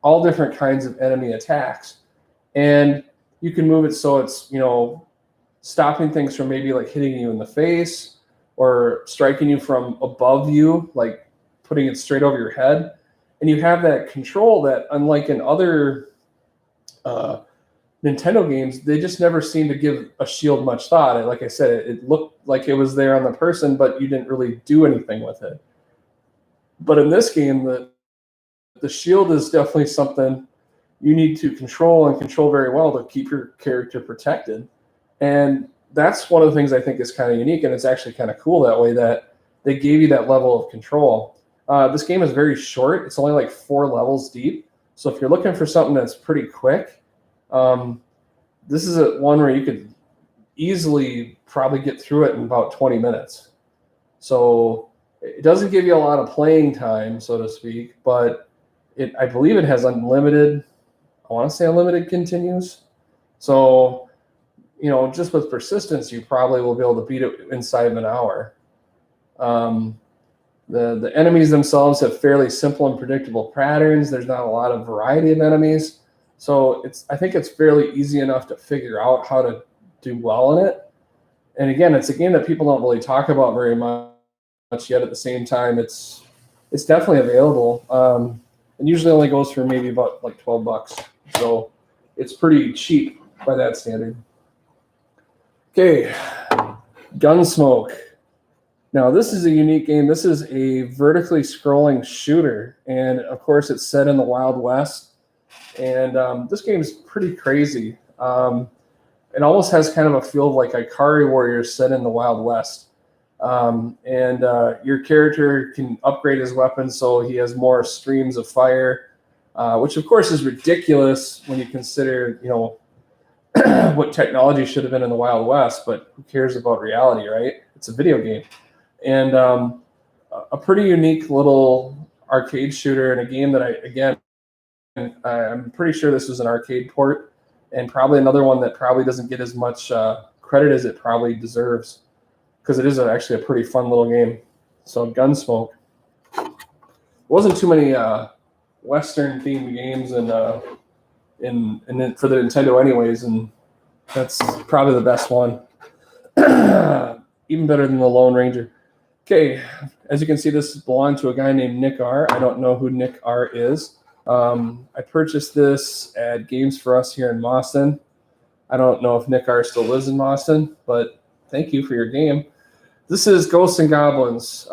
all different kinds of enemy attacks. And you can move it so it's, stopping things from maybe like hitting you in the face, or striking you from above you, like putting it straight over your head. And you have that control that, unlike in other Nintendo games, they just never seem to give a shield much thought. Like I said, it looked like it was there on the person, but you didn't really do anything with it. But in this game, the shield is definitely something you need to control, and control very well, to keep your character protected. And that's one of the things I think is kind of unique, and it's actually kind of cool that way, that they gave you that level of control. This game is very short. It's only like 4 levels deep. So if you're looking for something that's pretty quick, this is one where you could easily probably get through it in about 20 minutes. So it doesn't give you a lot of playing time, so to speak, but I believe it has unlimited, I want to say unlimited continues. So, just with persistence, you probably will be able to beat it inside of an hour. The enemies themselves have fairly simple and predictable patterns. There's not a lot of variety of enemies. So I think it's fairly easy enough to figure out how to do well in it. And again, it's a game that people don't really talk about very much yet. At the same time, it's definitely available. And usually only goes for maybe about like $12. So it's pretty cheap by that standard. Okay, GunSmoke. Now, this is a unique game. This is a vertically scrolling shooter, and of course, it's set in the Wild West. And this game is pretty crazy. It almost has kind of a feel of like Ikari Warriors set in the Wild West. Your character can upgrade his weapon so he has more streams of fire, which of course is ridiculous when you consider, what technology should have been in the Wild West, but who cares about reality, right? It's a video game. And a pretty unique little arcade shooter, and a game that I'm pretty sure this was an arcade port, and probably another one that probably doesn't get as much credit as it probably deserves, because it is actually a pretty fun little game. So GunSmoke. There wasn't too many Western themed games for the Nintendo anyways, and that's probably the best one. Even better than the Lone Ranger. Okay, as you can see, this belonged to a guy named Nick R. I don't know who Nick R is. I purchased this at Games for Us here in Boston. I don't know if Nick R still lives in Boston, but thank you for your game. This is Ghosts and Goblins.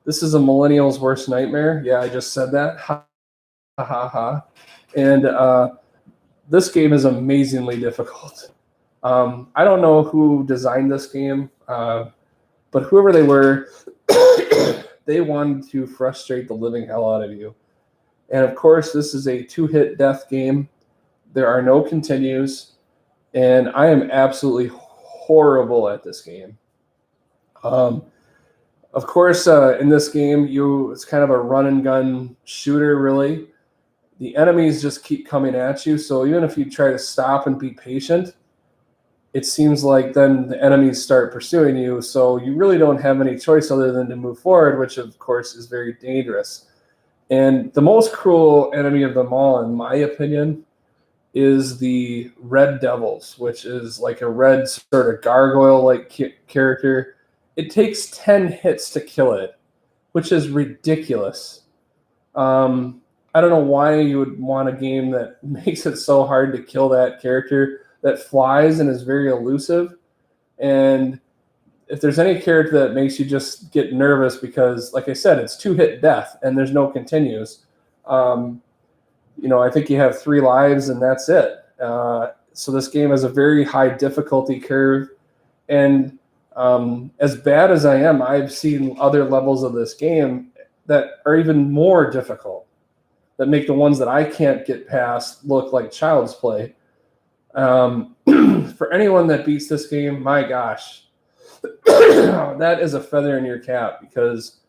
This is a millennial's worst nightmare. Yeah, I just said that. Ha ha ha ha. And this game is amazingly difficult. I don't know who designed this game, but whoever they were, they wanted to frustrate the living hell out of you. And of course, this is a 2-hit death game. There are no continues, and I am absolutely horrible at this game. Of course, in this game, it's kind of a run and gun shooter, really. The enemies just keep coming at you, so even if you try to stop and be patient, it seems like then the enemies start pursuing you, so you really don't have any choice other than to move forward, which of course is very dangerous. And the most cruel enemy of them all, in my opinion, is the Red Devils, which is like a red sort of gargoyle-like character. It takes 10 hits to kill it, which is ridiculous. I don't know why you would want a game that makes it so hard to kill that character that flies and is very elusive. And if there's any character that makes you just get nervous because, like I said, it's 2-hit death and there's no continues, I think you have 3 lives and that's it. So this game has a very high difficulty curve. And as bad as I am, I've seen other levels of this game that are even more difficult, that make the ones that I can't get past look like child's play. For anyone that beats this game, my gosh, that is a feather in your cap, because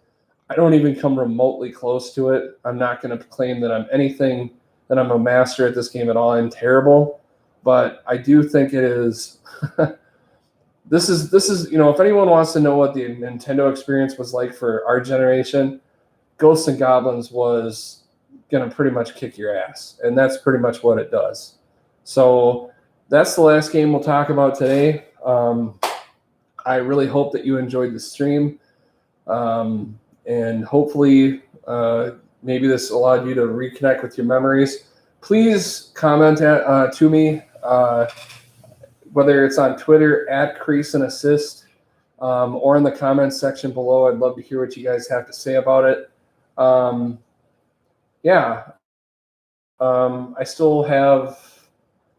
I don't even come remotely close to it. I'm not going to claim that I'm anything, that I'm a master at this game at all. I'm terrible, but I do think it is. This is if anyone wants to know what the Nintendo experience was like for our generation, Ghosts and Goblins was going to pretty much kick your ass, and that's pretty much what it does. So that's the last game we'll talk about today. I really hope that you enjoyed the stream, and hopefully maybe this allowed you to reconnect with your memories. Please comment to me, whether it's on Twitter at Crease and Assist, or in the comments section below. I'd love to hear what you guys have to say about it. I still have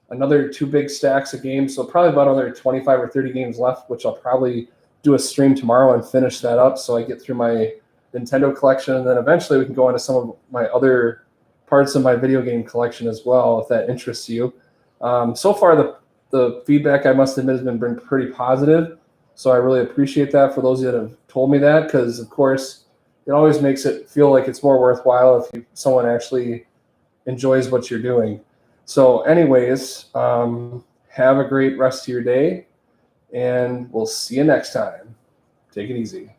another 2 big stacks of games, so probably about another 25 or 30 games left, which I'll probably do a stream tomorrow and finish that up so I get through my Nintendo collection, and then eventually we can go into some of my other parts of my video game collection as well, if that interests you. So far, the feedback, I must admit, has been pretty positive, so I really appreciate that for those that have told me that, because, of course, it always makes it feel like it's more worthwhile if someone actually enjoys what you're doing. So anyways, have a great rest of your day, and we'll see you next time. Take it easy.